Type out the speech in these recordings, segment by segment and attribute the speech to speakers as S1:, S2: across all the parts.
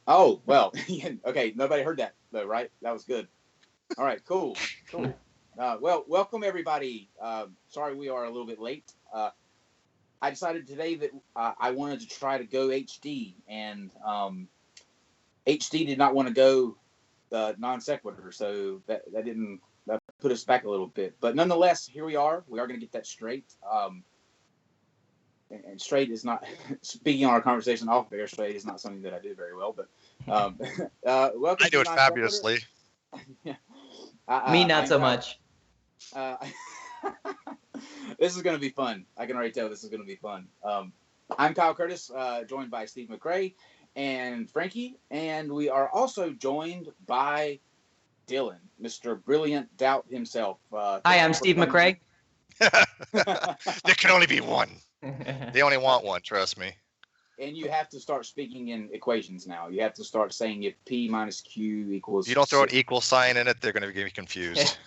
S1: Oh, well, okay. Nobody heard that though, right? That was good. All right, cool. Well, welcome everybody. Sorry we are a little bit late. I decided today that I wanted to try to go HD, and HD did not want to go non-sequitur, so that put us back a little bit. But nonetheless, here we are. We are going to get that straight. And straight is not, speaking on our conversation off air, straight is not something that I do very well. But welcome
S2: I do it fabulously.
S3: Me, not so much.
S1: This is going to be fun. I can already tell this is going to be fun. I'm Kyle Curtis, joined by Steve McRae and Frankie, and we are also joined by Dylan, Mr. Brilliant Doubt himself.
S3: Hi, I'm Steve McRae.
S2: There can only be one. They only want one, trust me.
S1: And you have to start speaking in equations now. You have to start saying if P minus Q equals...
S2: If you don't throw an equal sign in it, they're going to get confused.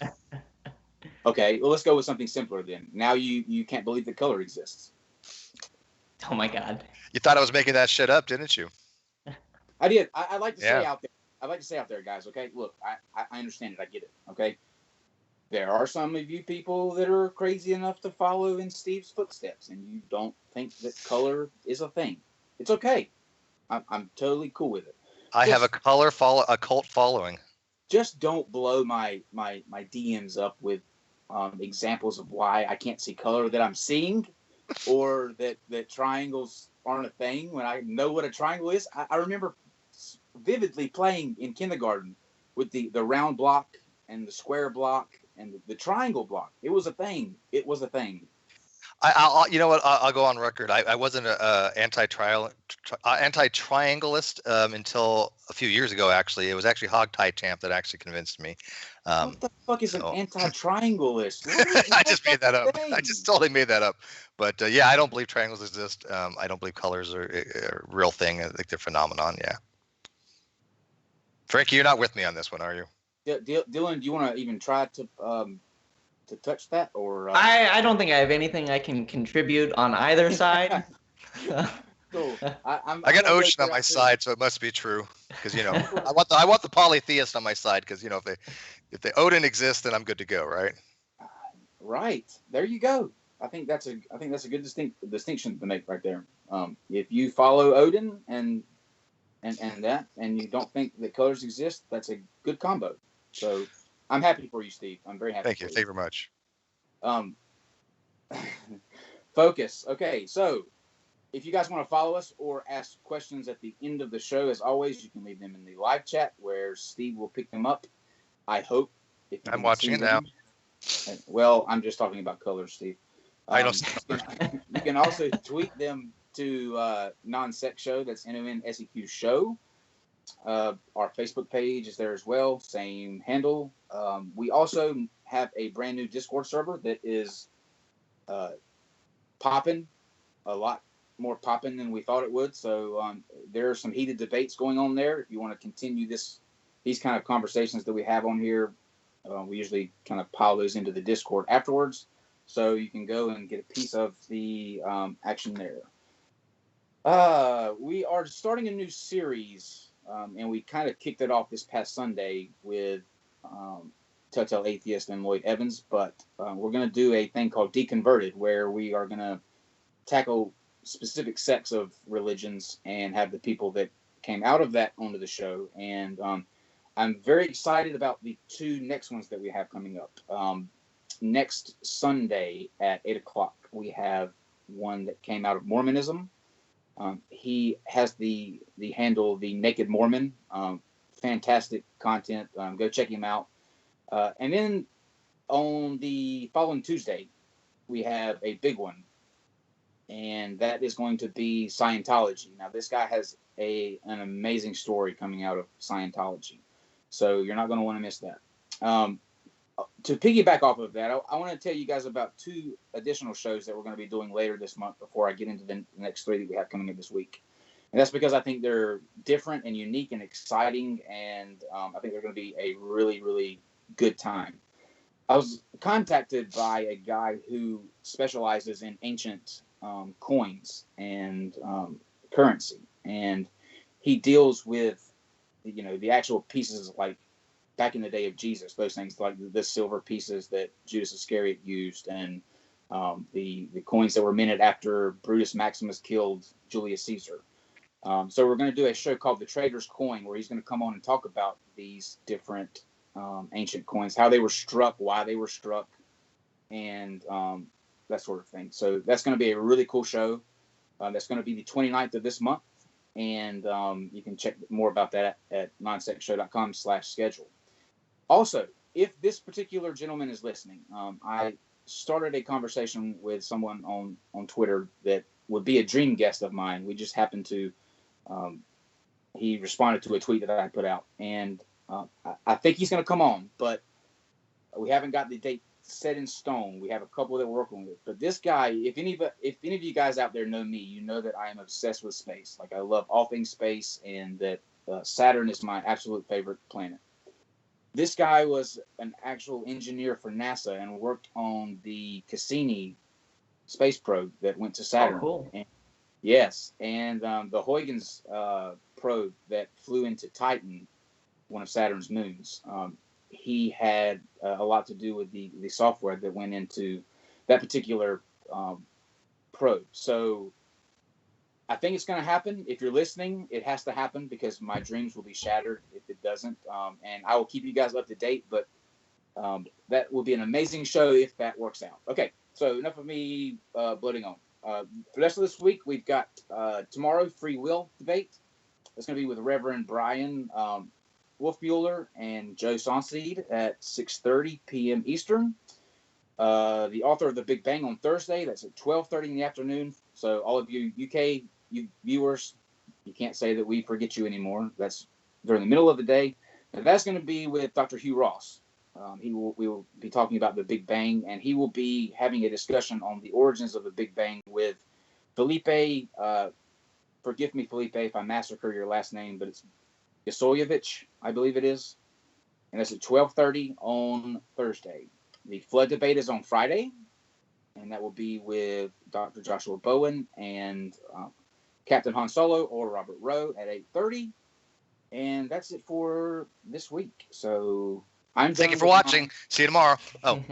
S1: Okay, well, let's go with something simpler then. Now you can't believe that color exists.
S3: Oh my God.
S2: You thought I was making that shit up, didn't you?
S1: I did. I'd like to say out there. I'd like to say out there, guys, okay? Look, I understand it. I get it, okay? There are some of you people that are crazy enough to follow in Steve's footsteps, and you don't think that color is a thing. It's okay. I'm totally cool with it.
S2: I have a cult following.
S1: Just don't blow my DMs up with examples of why I can't see color that I'm seeing, or that triangles aren't a thing when I know what a triangle is. I remember vividly playing in kindergarten with the round block and the square block and the triangle block. It was a thing. It was a thing.
S2: I'll you know what? I'll go on record. I wasn't an anti-triangleist until a few years ago. Actually, it was actually Hogtie Champ that actually convinced me.
S1: What the fuck is an anti-triangleist?
S2: I just made that up. I just totally made that up. But yeah, I don't believe triangles exist. I don't believe colors are a real thing. I think they're phenomenon. Yeah. Frankie, you're not with me on this one, are you?
S1: Dylan, do you want to even try to touch that, or
S3: I don't think I have anything I can contribute on either side.
S1: Cool.
S2: I got Ocean on my side, so it must be true. Because I want the polytheist on my side. Because if the Odin exists, then I'm good to go, right?
S1: Right. There you go. I think that's a good distinction to make right there. If you follow Odin and you don't think that colors exist, that's a good combo. So I'm happy for you, Steve. I'm very happy.
S2: Thank you. Thank you very much.
S1: Focus. Okay, so if you guys want to follow us or ask questions at the end of the show, as always, you can leave them in the live chat where Steve will pick them up. I hope.
S2: I'm watching it now.
S1: Well, I'm just talking about colors, Steve.
S2: I don't.
S1: You can also tweet them to NonSec Show. That's NonSequitur Show. Our Facebook page is there as well. Same handle. We also have a brand new Discord server that is popping, a lot more popping than we thought it would. So there are some heated debates going on there. If you want to continue these kind of conversations that we have on here, we usually kind of pile those into the Discord afterwards. So you can go and get a piece of the action there. We are starting a new series. And we kind of kicked it off this past Sunday with Telltale Atheist and Lloyd Evans, but we're going to do a thing called Deconverted, where we are going to tackle specific sects of religions and have the people that came out of that onto the show. And I'm very excited about the two next ones that we have coming up. Next Sunday at 8 o'clock, we have one that came out of Mormonism. He has the handle The Naked Mormon. Fantastic content. Go check him out. And then on the following Tuesday, we have a big one, and that is going to be Scientology. Now, this guy has an amazing story coming out of Scientology, so you're not going to want to miss that. To piggyback off of that, I want to tell you guys about two additional shows that we're going to be doing later this month before I get into the next three that we have coming up this week. And that's because I think they're different and unique and exciting, and I think they're going to be a really, really good time. I was contacted by a guy who specializes in ancient coins and currency, and he deals with, the actual pieces like back in the day of Jesus, those things like the silver pieces that Judas Iscariot used, and the coins that were minted after Brutus Maximus killed Julius Caesar. So we're going to do a show called The Trader's Coin, where he's going to come on and talk about these different ancient coins, how they were struck, why they were struck, and that sort of thing. So that's going to be a really cool show. That's going to be the 29th of this month, and you can check more about that at nonsectshow.com/schedule. Also, if this particular gentleman is listening, I started a conversation with someone on Twitter that would be a dream guest of mine. We just happened to, he responded to a tweet that I put out, and I think he's going to come on, but we haven't got the date set in stone. We have a couple that we're working with, but this guy, if any of you guys out there know me, you know that I am obsessed with space. Like, I love all things space, and that Saturn is my absolute favorite planet. This guy was an actual engineer for NASA and worked on the Cassini space probe that went to Saturn.
S3: Oh, cool.
S1: Yes, and the Huygens probe that flew into Titan, one of Saturn's moons. He had a lot to do with the software that went into that particular probe. So I think it's going to happen. If you're listening, it has to happen, because my dreams will be shattered if it doesn't. And I will keep you guys up to date, but that will be an amazing show if that works out. Okay, so enough of me bloating on. For the rest of this week, we've got tomorrow, free will debate. It's going to be with Reverend Brian Wolfmueller and Joe Sonseed at 6:30 p.m. Eastern. The author of The Big Bang on Thursday. That's at 12:30 in the afternoon. So all of you UK viewers, you can't say that we forget you anymore. That's during the middle of the day. And that's going to be with Dr. Hugh Ross. We will be talking about the Big Bang, and he will be having a discussion on the origins of the Big Bang with Felipe. Forgive me, Felipe, if I massacre your last name, but it's Yasoyevich, I believe it is. And that's at 12:30 on Thursday. The flood debate is on Friday, and that will be with Dr. Joshua Bowen and Captain Han Solo or Robert Rowe at 8:30. And that's it for this week. So
S2: Thank you for watching. See you tomorrow. Oh,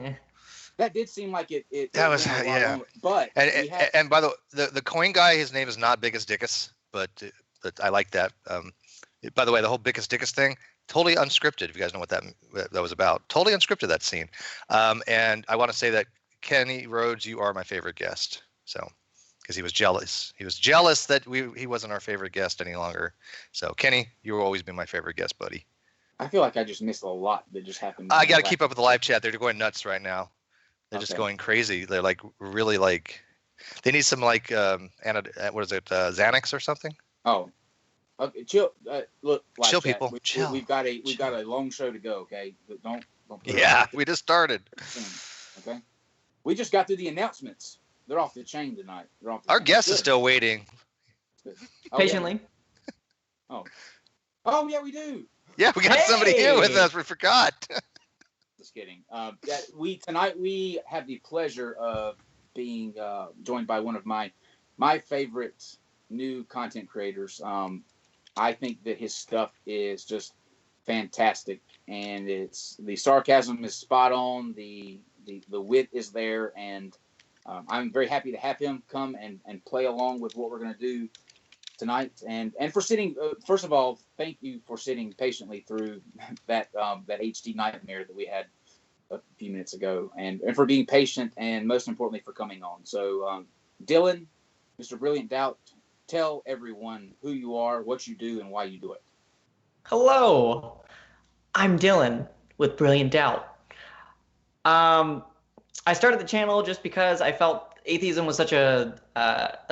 S1: that did seem like it.
S2: That was yeah.
S1: But
S2: and by the way, the coin guy, his name is not Bickus Dickus, but I like that. By the way, the whole Bickus Dickus thing, totally unscripted. If you guys know what that was about, totally unscripted, that scene. And I want to say that Kenny Rhodes, you are my favorite guest. So, because he was jealous. He was jealous that he wasn't our favorite guest any longer. So, Kenny, you will always be my favorite guest, buddy.
S1: I feel like I just missed a lot that just happened.
S2: I got to keep up with the live chat. They're going nuts right now. They're just going crazy. They're like really like, they need some like what is it, Xanax or something?
S1: Oh, okay. Chill. Look,
S2: chill, people. Chill.
S1: We've got a long show to go. Okay, but don't.
S2: Yeah, we just started.
S1: Okay, we just got through the announcements. They're off the chain tonight.
S2: Our guest is still waiting.
S3: Patiently.
S1: Yeah. Oh yeah, we do.
S2: Yeah, we got somebody here with us. We forgot.
S1: Just kidding. Tonight we have the pleasure of being joined by one of my favorite new content creators. I think that his stuff is just fantastic, and the sarcasm is spot on. The wit is there, and I'm very happy to have him come and play along with what we're going to do tonight, and for sitting. First of all, thank you for sitting patiently through that HD nightmare that we had a few minutes ago, and for being patient, and most importantly for coming on. So, Dylan, Mr. Brilliant Doubt, tell everyone who you are, what you do, and why you do it.
S3: Hello, I'm Dylan with Brilliant Doubt. I started the channel just because I felt atheism was such a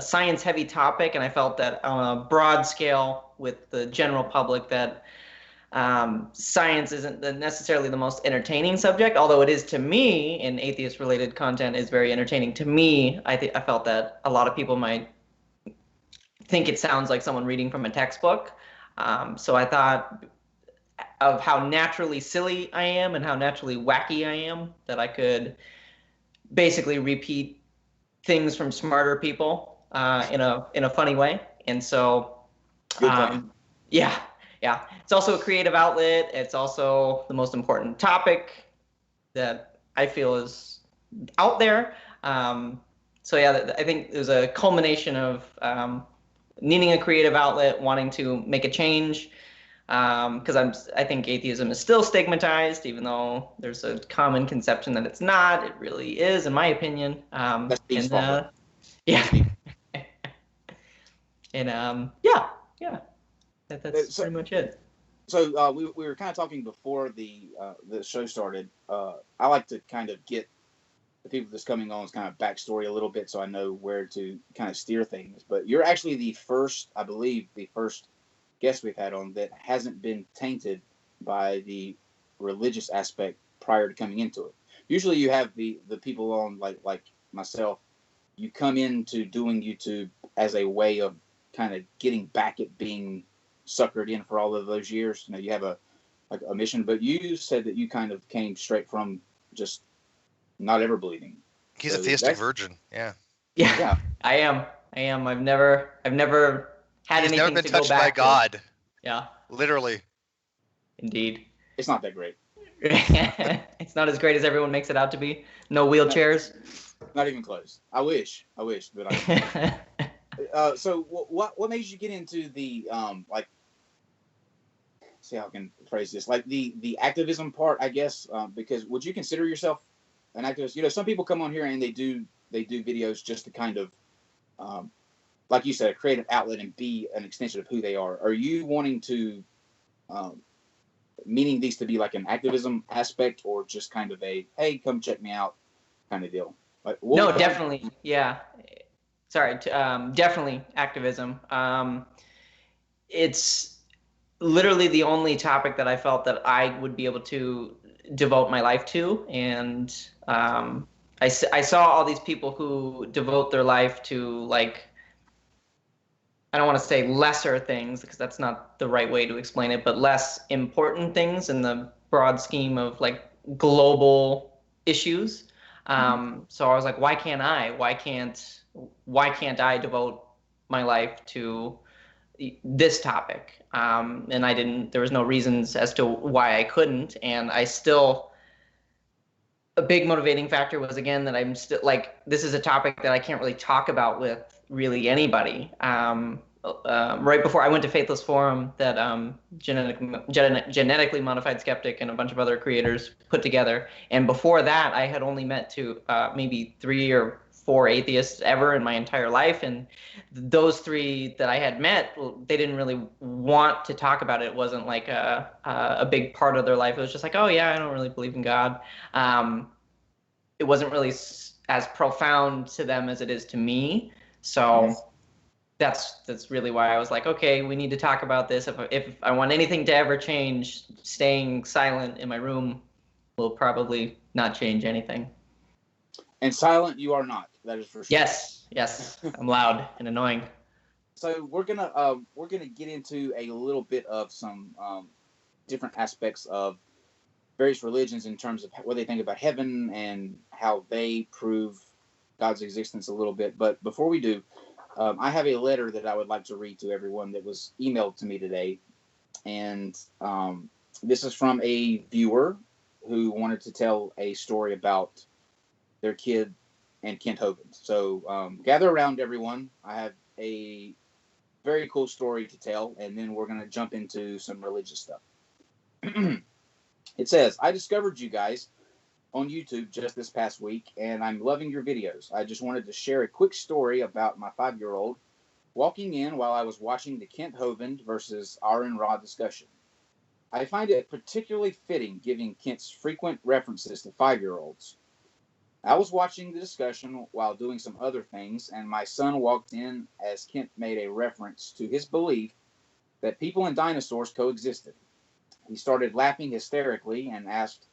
S3: science-heavy topic, and I felt that on a broad scale with the general public that science isn't necessarily the most entertaining subject, although it is to me, and atheist-related content is very entertaining to me. I felt that a lot of people might think it sounds like someone reading from a textbook. So I thought of how naturally silly I am and how naturally wacky I am, that I could basically repeat things from smarter people in a funny way. And so Yeah, yeah. It's also a creative outlet. It's also the most important topic that I feel is out there. So yeah, I think there's a culmination of needing a creative outlet, wanting to make a change. Because I think atheism is still stigmatized, even though there's a common conception that it's not. It really is, in my opinion.
S1: That's Steve's
S3: And
S1: fault, bro.
S3: yeah,
S1: Steve.
S3: and yeah, yeah. That's
S1: So,
S3: pretty much it.
S1: we were kind of talking before the show started. I like to kind of get the people that's coming on's kind of backstory a little bit, so I know where to kind of steer things. But you're actually the first, I believe, the first guest we've had on that hasn't been tainted by the religious aspect prior to coming into it. Usually, you have the people on like myself. You come into doing YouTube as a way of kind of getting back at being suckered in for all of those years. You know, you have a mission, but you said that you kind of came straight from just not ever believing.
S2: He's a
S1: So
S2: theistic
S1: that's
S2: virgin. Yeah.
S3: Yeah,
S1: yeah,
S3: I am. I am. I've never had
S2: He's never
S3: anything
S2: been
S3: to go
S2: touched by
S3: back to.
S2: God.
S3: Yeah,
S2: Literally.
S3: indeed.
S1: it's not that great.
S3: It's not as great as everyone makes it out to be. No
S1: No,
S3: wheelchairs.
S1: not even close. I wish, but I can't. So what made you get into the like? See how I can phrase this, like the activism part, I guess. Because would you consider yourself an activist? You know, some people come on here and they do videos just to kind of um, like you said, a creative outlet and be an extension of who they are. Are you wanting to um, meaning these to be like an activism aspect, or just kind of a hey, come check me out kind of deal? Like
S3: No,
S1: what
S3: definitely. Yeah. Sorry. Definitely activism. It's literally the only topic that I felt that I would be able to devote my life to. And I saw all these people who devote their life to, like, I don't want to say lesser things because that's not the right way to explain it, but less important things in the broad scheme of like global issues.
S1: Mhm.
S3: So I was like, why can't I? Why can't I devote my life to this topic? And I didn't. There was no reasons as to why I couldn't, and I still. A big motivating factor was, again, that I'm still like, this is a topic that I can't really talk about with really anybody. Right before I went to Faithless Forum, that genetically modified skeptic and a bunch of other creators put together, and before that I had only met to maybe 3 or 4 atheists ever in my entire life, and those 3 that I had met, they didn't really want to talk about it. It wasn't like a big part of their life. It was just like, oh yeah, I don't really believe in God. um, it wasn't really as profound to them as it is to me.
S1: Mhm.
S3: So that's really why I was like, okay, we need to talk about this. If I want anything to ever change, staying silent in my room will probably not change anything.
S1: And silent, you are not. That is for sure.
S3: Yes, yes, I'm loud and annoying.
S1: So we're gonna get into a little bit of some different aspects of various religions in terms of what they think about heaven and how they prove God's existence a little bit. But before we do, I have a letter that I would like to read to everyone that was emailed to me today, and this is from a viewer who wanted to tell a story about their kid and Kent Hovind. So gather around, everyone. I have a very cool story to tell, and then we're going to jump into some religious stuff. It says, I discovered you guys on YouTube just this past week, and I'm loving your videos. I just wanted to share a quick story about my 5-year-old walking in while I was watching the Kent Hovind versus Aaron Ra discussion. I find it particularly fitting given Kent's frequent references to 5-year-olds. I was watching the discussion while doing some other things, and my son walked in as Kent made a reference to his belief that people and dinosaurs coexisted. He started laughing hysterically and asked,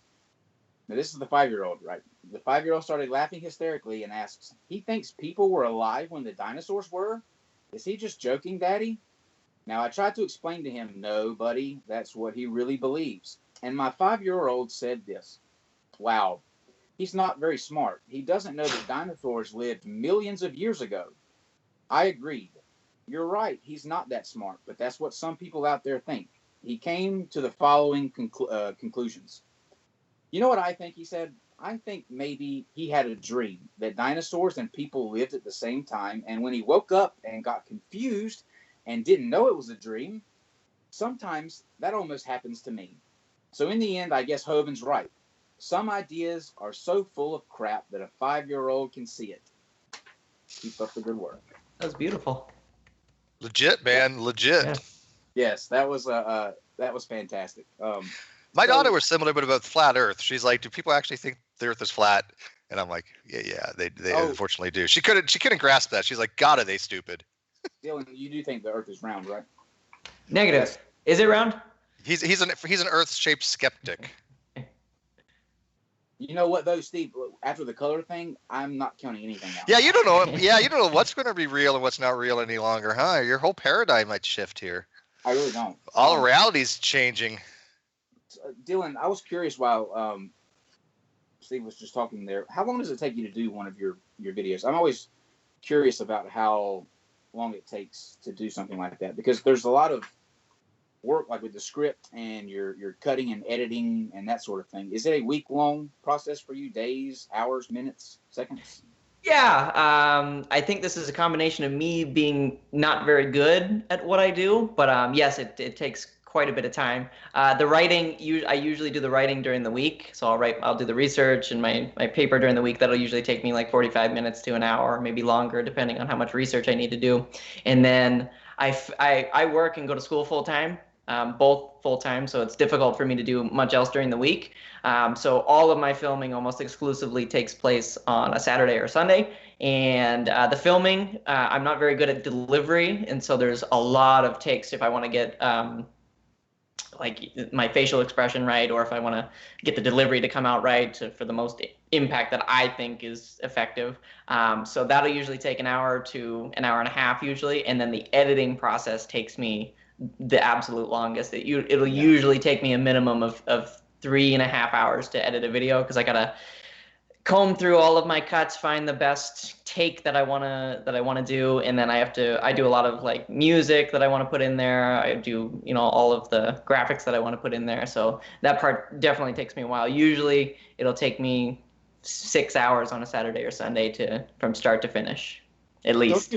S1: now this is the 5-year-old, right? The 5-year-old started laughing hysterically and asks, he thinks people were alive when the dinosaurs were? Is he just joking, Daddy? Now I tried to explain to him, no, buddy, that's what he really believes. And my 5-year-old said this, wow, he's not very smart. He doesn't know that dinosaurs lived millions of years ago. I agreed. You're right. He's not that smart, but that's what some people out there think. He came to the following conclusions. You know what I think he said? I think maybe he had a dream that dinosaurs and people lived at the same time, and when he woke up and got confused and didn't know it was a dream, sometimes that almost happens to me. So in the end, I guess Hovind's right. Some ideas are so full of crap that a 5-year-old can see it. Keep up the good work.
S3: That was beautiful.
S2: Legit, man, legit.
S3: Yeah.
S1: Yes, that was fantastic.
S2: My daughter was similar, but about flat Earth. She's like, "Do people actually think the Earth is flat?" And I'm like, "Yeah, they unfortunately do." She couldn't grasp that. She's like, "God, are they stupid?"
S1: Dylan, you do think the Earth is round, right?
S3: Negative.
S1: Yes.
S3: Is it round?
S2: He's an Earth-shaped skeptic.
S1: You know what though, Steve? After the color thing, I'm not counting anything out.
S2: Yeah, you don't know. Yeah, you don't know what's going to be real and what's not real any longer, huh? Your whole paradigm might shift here.
S1: I really don't.
S2: All reality's changing.
S1: Dylan, I was curious while Steve was just talking there. How long does it take you to do one of your videos? I'm always curious about how long it takes to do something like that, because there's a lot of work, like with the script and you're cutting and editing and that sort of thing. Is it a week-long process for you? Days, hours, minutes, seconds?
S3: Yeah, I think this is a combination of me being not very good at what I do, but yes, it takes quite a bit of time. The writing, I usually do the writing during the week, so I'll do the research and my paper during the week. That'll usually take me like 45 minutes to an hour, maybe longer, depending on how much research I need to do. And then I work and go to school full time. Both full time, so it's difficult for me to do much else during the week. So all of my filming almost exclusively takes place on a Saturday or Sunday. And the filming, I'm not very good at delivery, and so there's a lot of takes if I want to get like my facial expression right, or if I want to get the delivery to come out right for the most impact that I think is effective. So that'll usually take an hour to an hour and a half usually, and then the editing process takes me the absolute longest. It'll usually take me a minimum of 3.5 hours to edit a video, because I gotta comb through all of my cuts, find the best take that I wanna do, and then I do a lot of like music that I want to put in there. I do all of the graphics that I want to put in there. So that part definitely takes me a while. Usually it'll take me 6 hours on a Saturday or Sunday from start to finish, at least.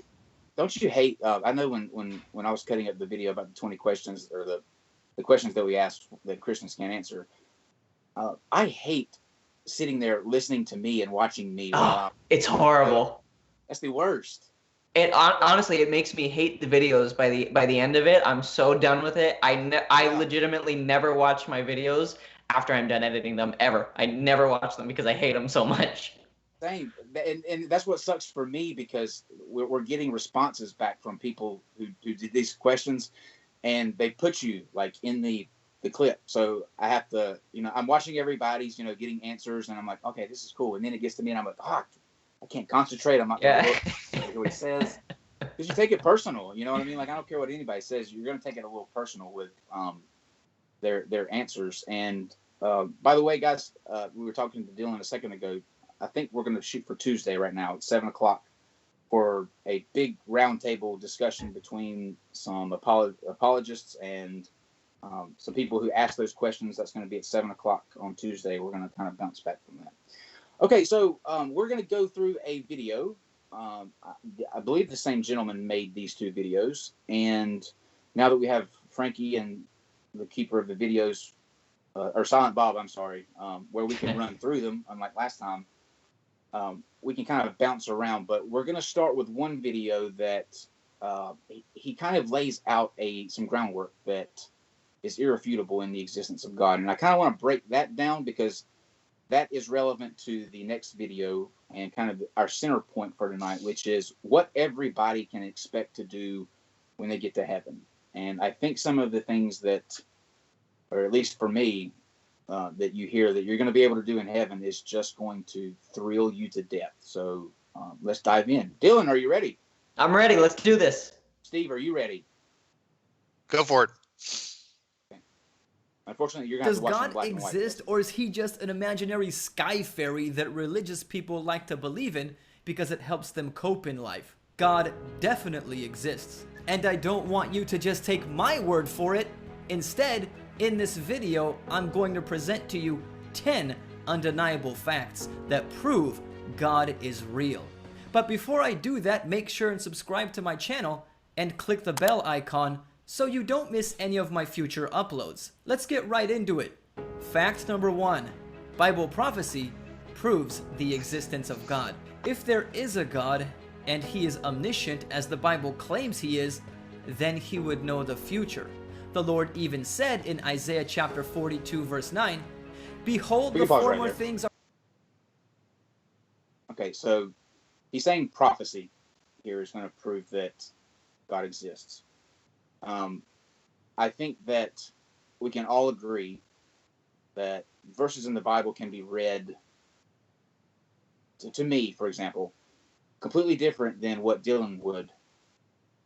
S1: Don't you hate? I know when I was cutting up the video about the 20 questions, or the questions that we asked that Christians can't answer, I hate sitting there listening to me and watching me.
S3: It's horrible.
S1: That's the worst.
S3: Honestly, it makes me hate the videos by the end of it. I'm so done with it. I legitimately never watch my videos after I'm done editing them, ever. I never watch them because I hate them so much.
S1: Same, and that's what sucks for me, because we're getting responses back from people who did these questions, and they put you like in the clip. So I have to, I'm watching everybody's, getting answers, and I'm like, okay, this is cool. And then it gets to me, and I'm like, I can't concentrate. I'm not going to look at what it says, because you take it personal. You know what I mean? Like, I don't care what anybody says. You're going to take it a little personal with their answers. And by the way, guys, we were talking to Dylan a second ago. I think we're going to shoot for Tuesday right now at 7:00 for a big roundtable discussion between some apologists and some people who asked those questions. That's going to be at 7:00 on Tuesday. We're going to kind of bounce back from that. Okay, so we're going to go through a video. I believe the same gentleman made these two videos. And now that we have Frankie and the keeper of the videos, or Silent Bob, I'm sorry, where we can run through them, unlike last time, we can kind of bounce around. But we're going to start with one video that he kind of lays out some groundwork that is irrefutable in the existence of God. And I kind of want to break that down, because that is relevant to the next video and kind of our center point for tonight, which is what everybody can expect to do when they get to heaven. And I think some of the things that, or at least for me, that you hear that you're going to be able to do in heaven is just going to thrill you to death. So let's dive in. Dylan, are you ready?
S3: I'm ready. Let's do this.
S1: Steve, are you ready?
S2: Go for it.
S1: Okay. Unfortunately, you're going to have to watch it in black and white.
S4: Does God exist, or is he just an imaginary sky fairy that religious people like to believe in because it helps them cope in life? God definitely exists. And I don't want you to just take my word for it. Instead, in this video, I'm going to present to you 10 undeniable facts that prove God is real. But before I do that, make sure and subscribe to my channel and click the bell icon so you don't miss any of my future uploads. Let's get right into it. Fact number 1. Bible prophecy proves the existence of God. If there is a God, and he is omniscient as the Bible claims he is, then he would know the future. The Lord even said in Isaiah chapter 42 verse 9, "Behold, the former things are..."
S1: Okay, so he's saying prophecy here is going to prove that God exists. I think that we can all agree that verses in the Bible can be read, to me, for example, completely different than what Dylan would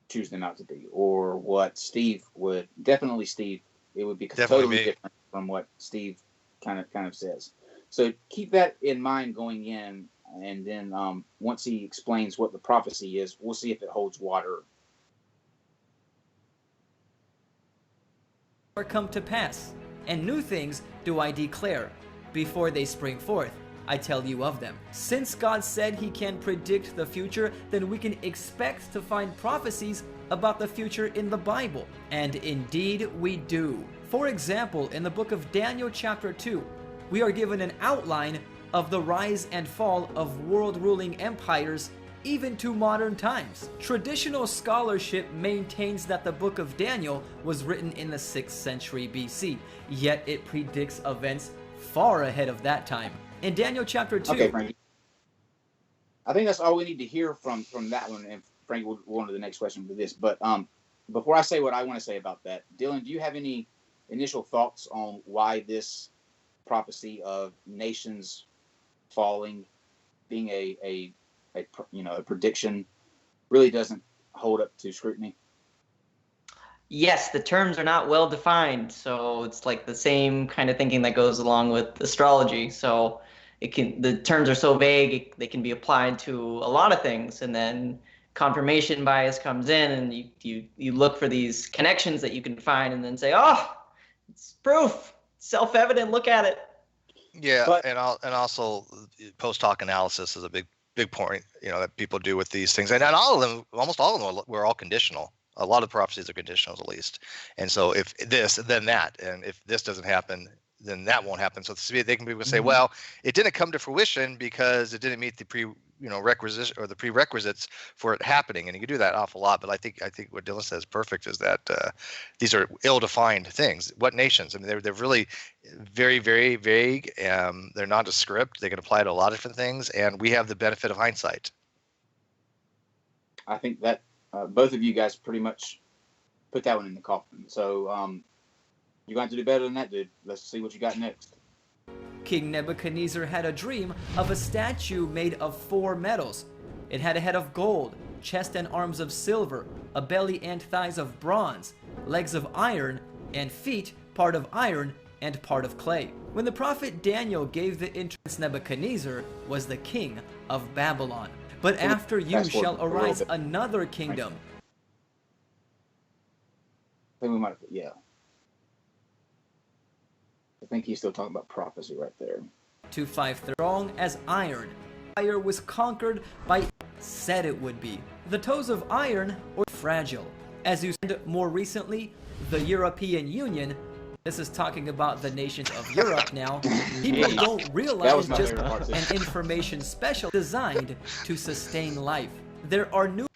S1: choose them out to be, or what Steve would. Definitely Steve. It would be totally different from what Steve kind of says. So keep that in mind going in, and then once he explains what the prophecy is, we'll see if it holds water.
S4: Come to pass, and new things do I declare. Before they spring forth, I tell you of them. Since God said he can predict the future, then we can expect to find prophecies about the future in the Bible. And indeed we do. For example, in the book of Daniel chapter 2, we are given an outline of the rise and fall of world-ruling empires even to modern times. Traditional scholarship maintains that the book of Daniel was written in the 6th century BC, yet it predicts events far ahead of that time. In Daniel chapter 2...
S1: Okay, Frankie. I think that's all we need to hear from that one, and Frank will go on to the next question for this. But before I say what I want to say about that, Dylan, do you have any initial thoughts on why this prophecy of nations falling, being a prediction, really doesn't hold up to scrutiny?
S3: Yes, the terms are not well defined, so it's like the same kind of thinking that goes along with astrology. So the terms are so vague, they can be applied to a lot of things, and then confirmation bias comes in, and you look for these connections that you can find, and then say, oh, it's proof, self-evident, look at it.
S2: Yeah, and also post hoc analysis is a big point, that people do with these things, and all of them, almost all of them, were all conditional. A lot of prophecies are conditional, at least. And so if this, then that, and if this doesn't happen, then that won't happen. So they can people say, well, it didn't come to fruition because it didn't meet the prerequisites for it happening. And you can do that an awful lot. But I think what Dylan says perfect is that these are ill-defined things. What nations? I mean, they're really very, very vague. They're nondescript. They can apply to a lot of different things, and we have the benefit of hindsight.
S1: I think that both of you guys pretty much put that one in the coffin. So you're going to do better than that, dude. Let's see what you got next.
S4: King Nebuchadnezzar had a dream of a statue made of 4 metals. It had a head of gold, chest and arms of silver, a belly and thighs of bronze, legs of iron, and feet, part of iron and part of clay. When the prophet Daniel gave the entrance, Nebuchadnezzar was the king of Babylon. But after you shall arise another kingdom.
S1: I think we might, I think he's still talking about prophecy right there.
S4: To 5 strong as iron. Fire was conquered by said it would be. The toes of iron or fragile. As you said more recently, the European Union. This is talking about the nations of Europe now. People don't realize just an information special designed to sustain life. There are new...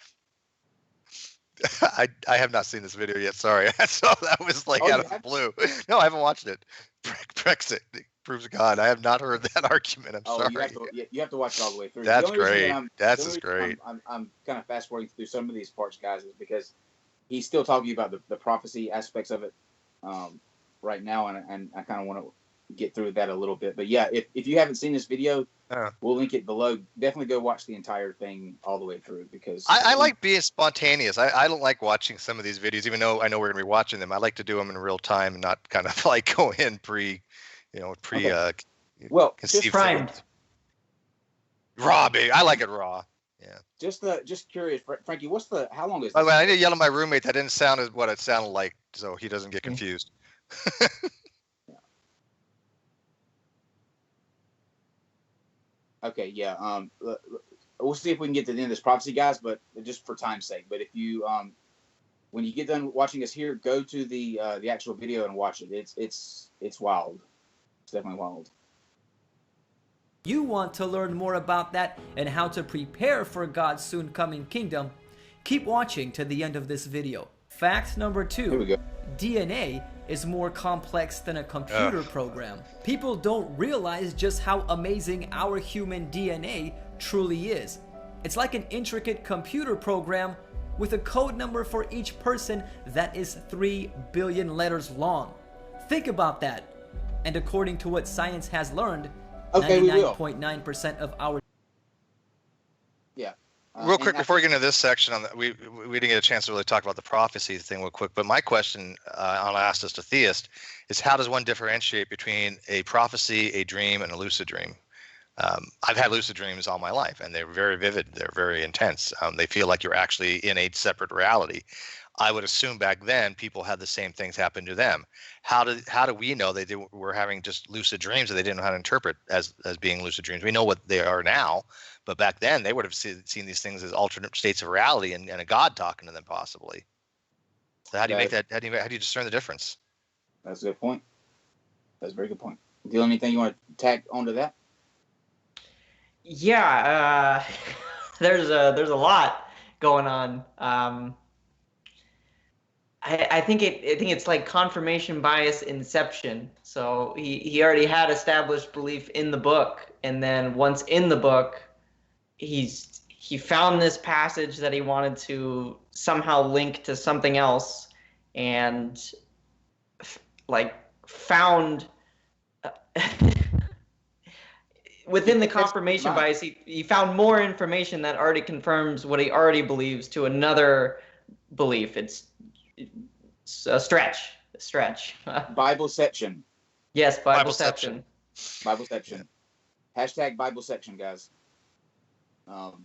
S2: I have not seen this video yet, sorry. So that was like out of the blue. No, I haven't watched it. Brexit proves God. I have not heard that argument. I'm sorry.
S1: You have to watch it all the way through.
S2: That's great. That's great.
S1: I'm kind of fast forwarding through some of these parts, guys, is because he's still talking about the prophecy aspects of it. Right now, and I kind of want to get through that a little bit. But yeah, if you haven't seen this video, we'll link it below. Definitely go watch the entire thing all the way through, because
S2: I like being spontaneous. I don't like watching some of these videos, even though I know we're going to be watching them. I like to do them in real time and not kind of like go in
S1: well,
S2: conceived.
S3: Primed.
S2: Raw, baby. I like it raw. Yeah.
S1: Just curious, Frankie. How long is
S2: By
S1: this?
S2: the way, I need to yell at my roommate. That didn't sound as what it sounded like, so he doesn't get confused.
S1: Okay, yeah. We'll see if we can get to the end of this prophecy, guys. But just for time's sake. But if you when you get done watching us here, go to the actual video and watch it. It's wild. It's definitely wild.
S4: You want to learn more about that and how to prepare for God's soon coming kingdom? Keep watching to the end of this video. Fact number 2.
S1: Here we go.
S4: DNA is more complex than a computer program. People don't realize just how amazing our human DNA truly is. It's like an intricate computer program with a code number for each person that is 3 billion letters long. Think about that. And according to what science has learned, 99.9% of our...
S1: Yeah.
S2: Real quick, before we get into this section, we didn't get a chance to really talk about the prophecy thing real quick, but my question, I'll ask this to theist, is how does one differentiate between a prophecy, a dream, and a lucid dream? I've had lucid dreams all my life, and they're very vivid. They're very intense. They feel like you're actually in a separate reality. I would assume back then people had the same things happen to them. How do we know they were having just lucid dreams that they didn't know how to interpret as being lucid dreams? We know what they are now, but back then they would have seen these things as alternate states of reality and a God talking to them possibly. So how do you make that? How do you discern the difference?
S1: That's a good point. That's a very good point. Dylan, anything you want to tack onto that?
S3: Yeah, there's a lot going on. I think it's like confirmation bias inception. So he already had established belief in the book, and then once in the book, he found this passage that he wanted to somehow link to something else, and found within the confirmation bias, he found more information that already confirms what he already believes to another belief. It's a stretch.
S1: Bibleception.
S3: Yes, Bibleception.
S1: Bibleception. Hashtag Bibleception, guys. Okay.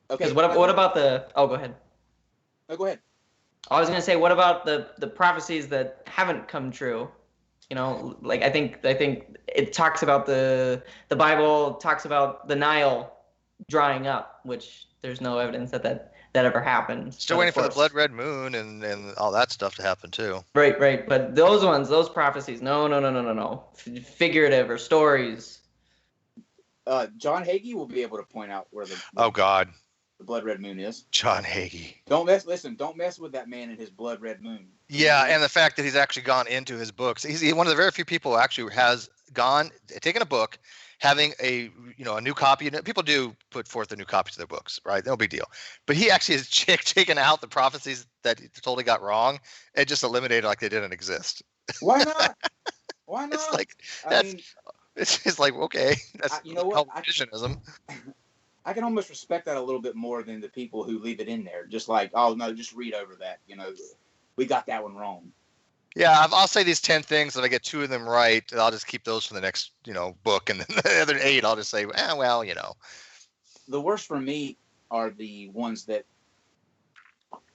S3: Because what about the? Oh, go ahead.
S1: No, go ahead.
S3: I was gonna say, what about the prophecies that haven't come true? You know, like I think it talks about the Bible talks about the Nile drying up, which there's no evidence that ever happened.
S2: Still waiting for the blood red moon and all that stuff to happen too.
S3: Right. But those prophecies, no. Figurative or stories.
S1: John Hagee will be able to point out where the blood red moon is.
S2: John Hagee.
S1: Don't mess with that man and his blood red moon.
S2: Yeah, and the fact that he's actually gone into his books. He's one of the very few people who actually has taken a book, having a new copy. People do put forth a new copy to their books, right? No big deal. But he actually has taken out the prophecies that he totally got wrong and just eliminated like they didn't exist.
S1: Why not? Why not?
S2: It's like it's just like, okay, that's visionism.
S1: I can almost respect that a little bit more than the people who leave it in there. Just like, oh no, just read over that. We got that one wrong.
S2: Yeah, I'll say these 10 things. If I get 2 of them right, I'll just keep those for the next, book, and then the other 8, I'll just say, well.
S1: The worst for me are the ones that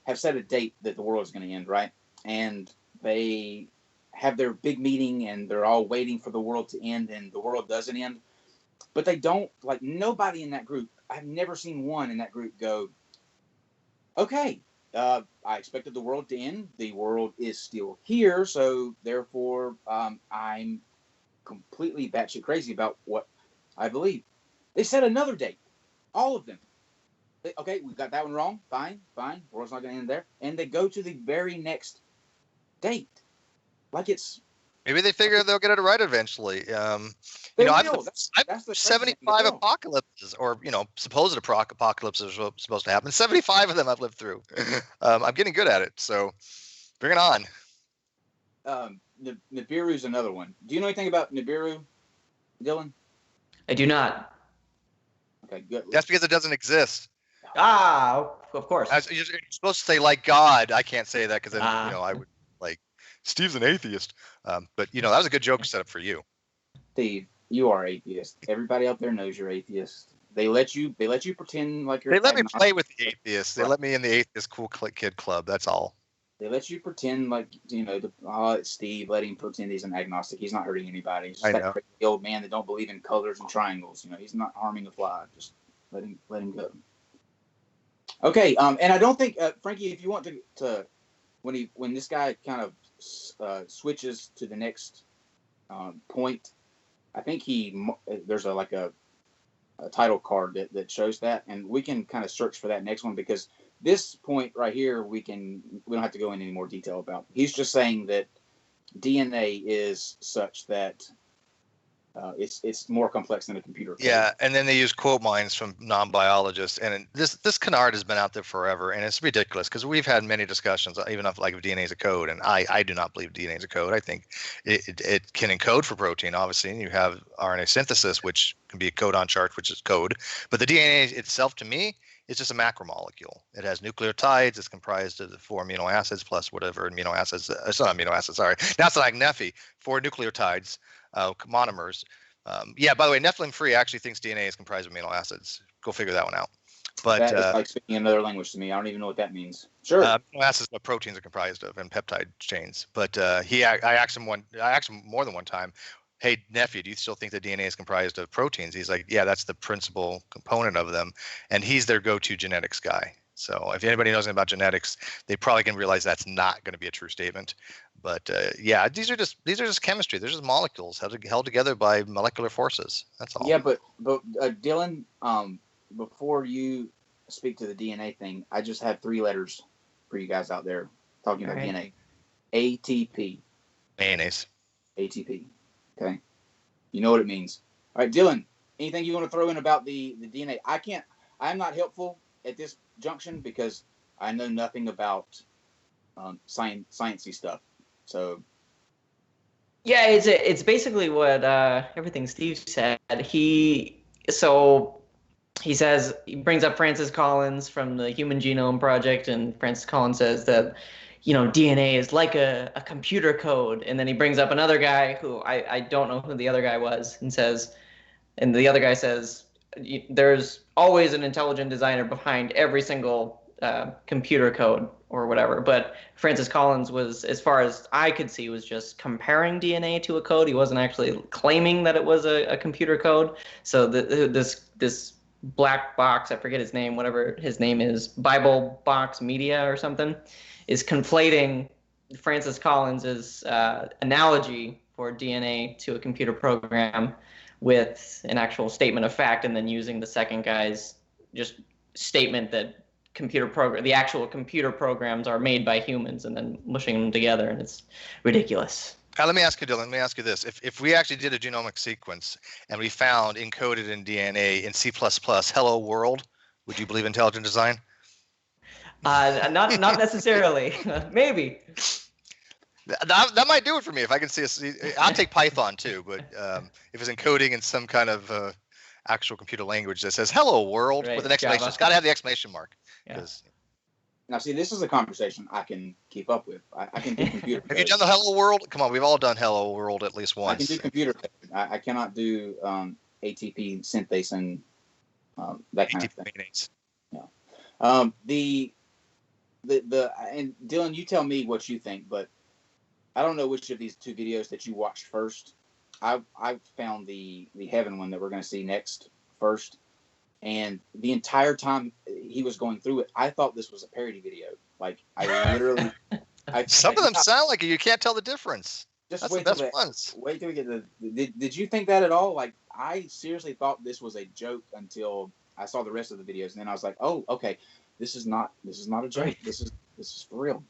S1: have set a date that the world is going to end, right? And they have their big meeting, and they're all waiting for the world to end, and the world doesn't end. But they don't, nobody in that group, I've never seen one in that group go, okay, I expected the world to end. The world is still here, so therefore I'm completely batshit crazy about what I believe. They set another date, all of them. Okay, we got that one wrong. Fine. World's not going to end there. And they go to the very next date, like it's.
S2: Maybe they figure they'll get it right eventually. I've 75 apocalypses, or supposed apocalypses are supposed to happen. 75 of them I've lived through. I'm getting good at it, so bring it on.
S1: Nibiru's another one. Do you know anything about Nibiru, Dylan?
S3: I do not.
S1: Okay, good.
S2: That's because it doesn't exist.
S3: Of course.
S2: You're supposed to say like God. I can't say that because then I would like Steve's an atheist. But that was a good joke set up for you.
S1: Steve, you are atheist. Everybody out there knows you're atheist. they let you pretend like you're.
S2: They let me
S1: agnostic.
S2: play with the atheists. They let me in the atheist cool kid club. That's all.
S1: They let you pretend like, it's Steve. Let him pretend he's an agnostic. He's not hurting anybody. He's just that crazy old man that don't believe in colors and triangles. He's not harming a fly. Just let him go. Okay. And I don't think Frankie, if you want to when this guy kind of switches to the next point, I think there's a title card that shows that, and we can kind of search for that next one, because this point right here, we don't have to go into any more detail about. He's just saying that DNA is such that it's more complex than a computer code.
S2: Yeah, and then they use quote mines from non-biologists, and this canard has been out there forever, and it's ridiculous because we've had many discussions, even if DNA is a code, and I do not believe DNA is a code. I think it can encode for protein, obviously, and you have RNA synthesis, which can be a codon chart, which is code, but the DNA itself, to me, it's just a macromolecule. It has nucleotides. It's comprised of the 4 amino acids plus whatever amino acids. It's not amino acids. Sorry, that's like Neffy. 4 nucleotides, monomers. By the way, Nephilim Free actually thinks DNA is comprised of amino acids. Go figure that one out. But
S1: that is like speaking another language to me. I don't even know what that means. Sure.
S2: Amino acids what proteins are comprised of and peptide chains. But I asked him more than one time, hey, nephew, do you still think that DNA is comprised of proteins? He's like, yeah, that's the principal component of them. And he's their go-to genetics guy. So if anybody knows anything about genetics, they probably can realize that's not going to be a true statement. But these are just chemistry. They're just molecules held together by molecular forces. That's all.
S1: Yeah, but Dylan, before you speak to the DNA thing, I just have 3 letters for you guys out there talking about DNA. ATP.
S2: Mayonnaise.
S1: ATP. Okay, you know what it means. All right, Dylan, anything you want to throw in about the DNA? I'm not helpful at this junction because I know nothing about sciencey stuff. So
S3: yeah, it's basically what everything Steve said. He says, he brings up Francis Collins from the Human Genome Project, and Francis Collins says that DNA is like a computer code. And then he brings up another guy who I don't know who the other guy was, and the other guy says, there's always an intelligent designer behind every single computer code or whatever. But Francis Collins was, as far as I could see, was just comparing DNA to a code. He wasn't actually claiming that it was a computer code. So this black box, I forget his name, whatever his name is, Bible Box Media or something, is conflating Francis Collins's analogy for DNA to a computer program with an actual statement of fact, and then using the second guy's just statement that the actual computer programs are made by humans, and then mushing them together, and it's ridiculous.
S2: Let me ask you, Dylan. Let me ask you this: if we actually did a genomic sequence and we found encoded in DNA in C++, "Hello World," would you believe intelligent design?
S3: Not necessarily. Maybe.
S2: That might do it for me. If I can see I'll take Python too, but if it's encoding in some kind of actual computer language that says "Hello World" with an exclamation, it's got to have the exclamation mark.
S3: Yeah.
S1: Now, see, this is a conversation I can keep up with. I can do computer code.
S2: Have you done the "Hello World"? Come on, we've all done "Hello World" at least once.
S1: I can do computer code. I cannot do ATP synthase and that kind of thing. Yeah. And Dylan, you tell me what you think, but I don't know which of these 2 videos that you watched first. I found the heaven one that we're going to see next first, and the entire time he was going through it, I thought this was a parody video. Like I literally,
S2: some of them sound like it. You can't tell the difference.
S1: Just
S2: That's
S1: wait
S2: the best ones.
S1: Wait till we get the. Did you think that at all? Like I seriously thought this was a joke until I saw the rest of the videos, and then I was like, oh, okay, this is not a joke.
S3: Right.
S1: This is for real.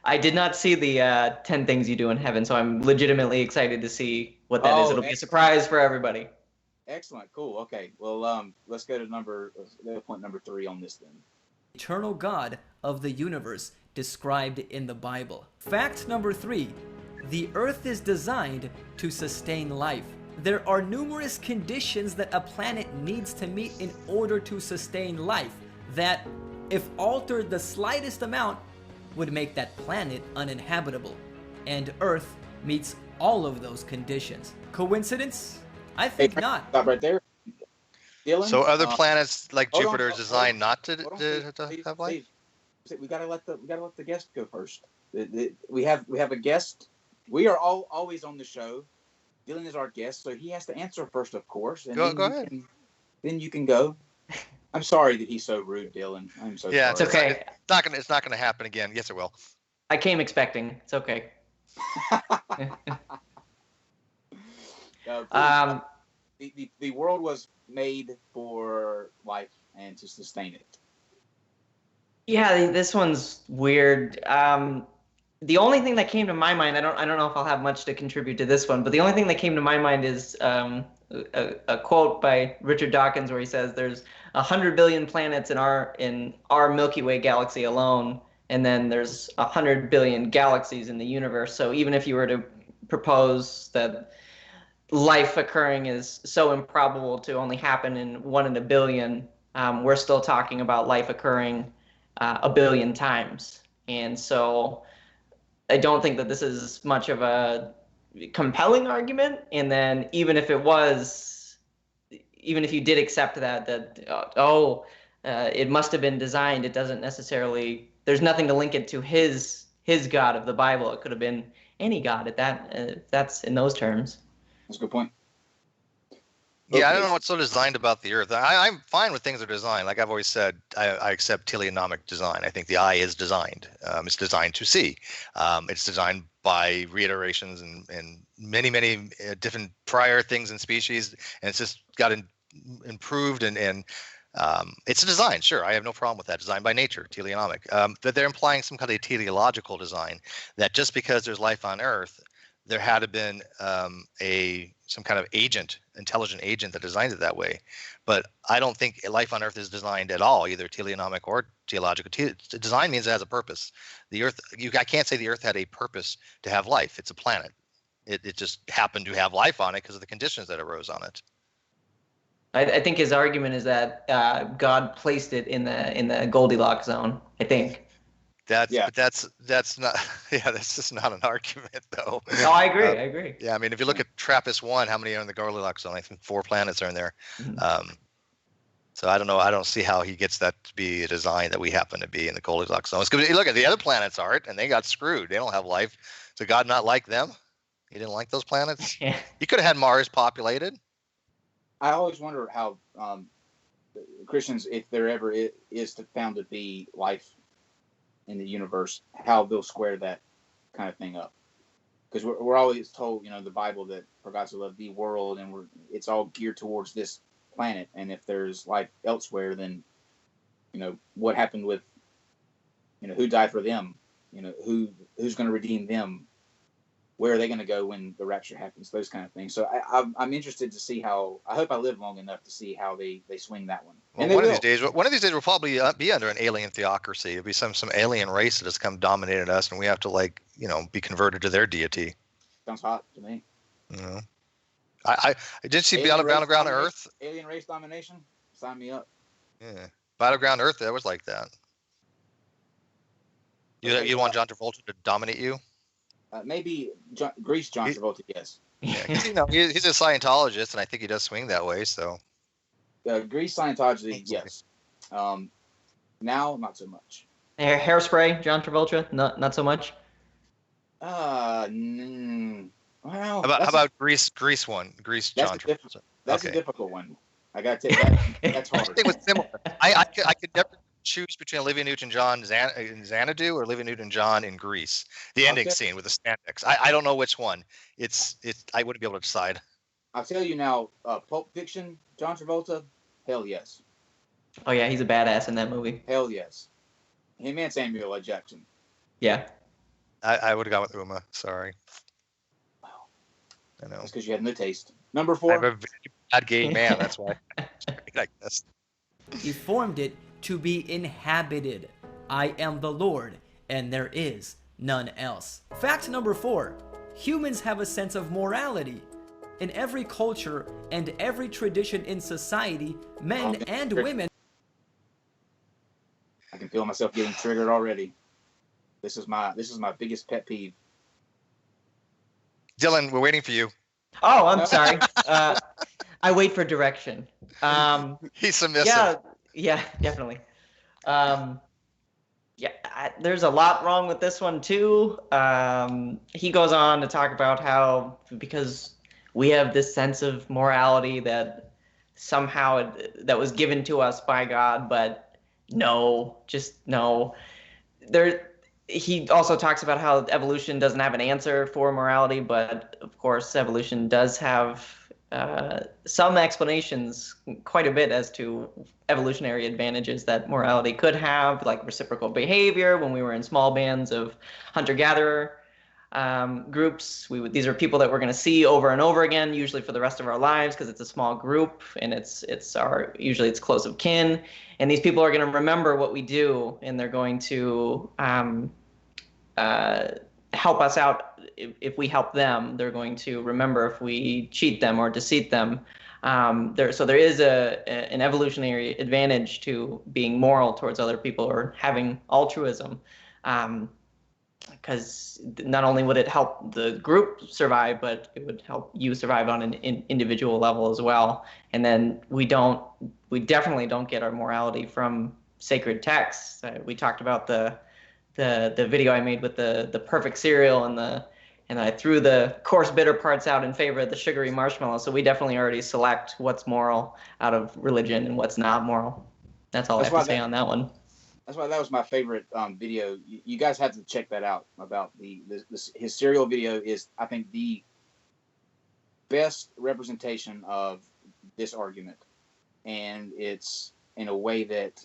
S3: I did not see the 10 things you do in heaven, so I'm legitimately excited to see what that is. It'll be a surprise for everybody.
S1: Excellent, cool. Okay, well, let's go to point number 3 on this then.
S4: Eternal God of the universe described in the Bible. Fact number 3: the earth is designed to sustain life. There are numerous conditions that a planet needs to meet in order to sustain life that, if altered the slightest amount, would make that planet uninhabitable. And Earth meets all of those conditions. Coincidence? I think not.
S1: Stop right there. Dylan.
S2: So other planets like
S1: hold on,
S2: Jupiter is designed not to,
S1: hold on,
S2: to have life?
S1: Steve, we gotta let the guest go first. We have a guest. We are always on the show. Dylan is our guest, so he has to answer first, of course. And
S2: go ahead.
S1: Then you can go. I'm sorry that he's so rude, Dylan. I'm so sorry.
S3: It's okay.
S2: It's not gonna happen again. Yes, it will.
S3: I came expecting. It's okay.
S1: The world was made for life and to sustain it.
S3: Yeah, this one's weird. The only thing that came to my mind, I don't know if I'll have much to contribute to this one, but the only thing that came to my mind is a quote by Richard Dawkins where he says there's 100 billion planets in our Milky Way galaxy alone, and then there's 100 billion galaxies in the universe. So even if you were to propose that life occurring is so improbable to only happen in 1 in a billion, we're still talking about life occurring a billion times. And so I don't think that this is much of a compelling argument. And then even if it was, even if you did accept that it must have been designed, it doesn't necessarily, there's nothing to link it to his God of the Bible. It could have been any God at that, that's in those terms.
S1: That's a good point.
S2: Yeah,
S1: Okay.
S2: I don't know what's so designed about the Earth. I'm fine with things that are designed. Like I've always said, I accept teleonomic design. I think the eye is designed. It's designed to see. It's designed by reiterations and many different prior things and species, and it's just got improved and it's a design. Sure, I have no problem with that. Design by nature, teleonomic. But they're implying some kind of teleological design, that just because there's life on Earth, there had to have been some kind of intelligent agent that designed it that way. But I don't think life on Earth is designed at all, either teleonomic or teleological. Design means it has a purpose. The Earth, I can't say the Earth had a purpose to have life. It's a planet. It just happened to have life on it because of the conditions that arose on it.
S3: I think his argument is that God placed it in the Goldilocks zone, I think.
S2: But that's not. Yeah, that's just not an argument, though.
S3: No, I agree. I agree.
S2: Yeah, I mean, if you look at TRAPPIST-1, how many are in the Goldilocks zone? I think 4 planets are in there.
S3: Mm-hmm.
S2: So I don't know. I don't see how he gets that to be a design that we happen to be in the Goldilocks zone. Because look at the other planets aren't, and they got screwed. They don't have life. So God not like them? He didn't like those planets.
S3: Yeah.
S2: He could have had Mars populated.
S1: I always wonder how Christians, if there ever is found to be life in the universe, how they'll square that kind of thing up. Because we're always told, the Bible, that for God so loved the world, and it's all geared towards this planet. And if there's life elsewhere, then what happened with who died for them? Who's going to redeem them? Where are they going to go when the rapture happens? Those kind of things. So I'm interested to see how. I hope I live long enough to see how they swing that one.
S2: Well,
S1: and
S2: one of these days we'll probably be under an alien theocracy. It'll be some alien race that has come dominated us, and we have to be converted to their deity.
S1: Sounds hot to me.
S2: I did see Battleground Earth.
S1: Alien race domination. Sign me up.
S2: Yeah, Battleground Earth. That was like that. You want John Travolta to dominate you?
S1: Maybe Grease John Travolta, yes.
S2: Yeah, he's a Scientologist, and I think he does swing that way. So,
S1: Grease Scientology, yes. Now, not so much.
S3: Hairspray, John Travolta, not so much.
S1: Well,
S2: how about Grease one? Grease John Travolta.
S1: That's a difficult one. I got to tell you, that's hard.
S2: I think it was similar. I could never choose between Olivia Newton-John in Xanadu or Olivia Newton-John in Grease. The ending scene with the spandex. I don't know which one. I wouldn't be able to decide.
S1: I'll tell you now. Pulp Fiction, John Travolta, hell yes.
S3: Oh yeah, he's a badass in that movie.
S1: Hell yes. Him and Samuel L. Jackson.
S3: Yeah.
S2: I would have gone with Uma. Sorry.
S1: Wow.
S2: I know.
S1: That's because you had no taste. Number 4.
S2: I'm a very bad gay man. That's why. I guess.
S4: He formed it to be inhabited. I am the Lord, and there is none else. Fact number 4. Humans have a sense of morality. In every culture and every tradition in society, men and women...
S1: I can feel myself getting triggered already. This is my biggest pet peeve.
S2: Dylan, we're waiting for you.
S3: Oh, I'm sorry. I wait for direction.
S2: He's submissive.
S3: Yeah, definitely. There's a lot wrong with this one too. He goes on to talk about how because we have this sense of morality that somehow that was given to us by God, but no, just no. He also talks about how evolution doesn't have an answer for morality, but of course evolution does have some explanations, quite a bit, as to evolutionary advantages that morality could have, like reciprocal behavior when we were in small bands of hunter-gatherer groups. These are people that we're going to see over and over again, usually for the rest of our lives, because it's a small group and usually it's close of kin, and these people are going to remember what we do, and they're going to help us out if we help them. They're going to remember if we cheat them or deceit them. So there is an evolutionary advantage to being moral towards other people or having altruism, because not only would it help the group survive, but it would help you survive on an individual level as well. And then we definitely don't get our morality from sacred texts. We talked about the video I made with the perfect cereal and I threw the coarse bitter parts out in favor of the sugary marshmallow. So we definitely already select what's moral out of religion and what's not moral. That's all I have to say on that one.
S1: That's why that was my favorite video. You guys have to check that out. About his cereal video is, I think, the best representation of this argument, and it's in a way that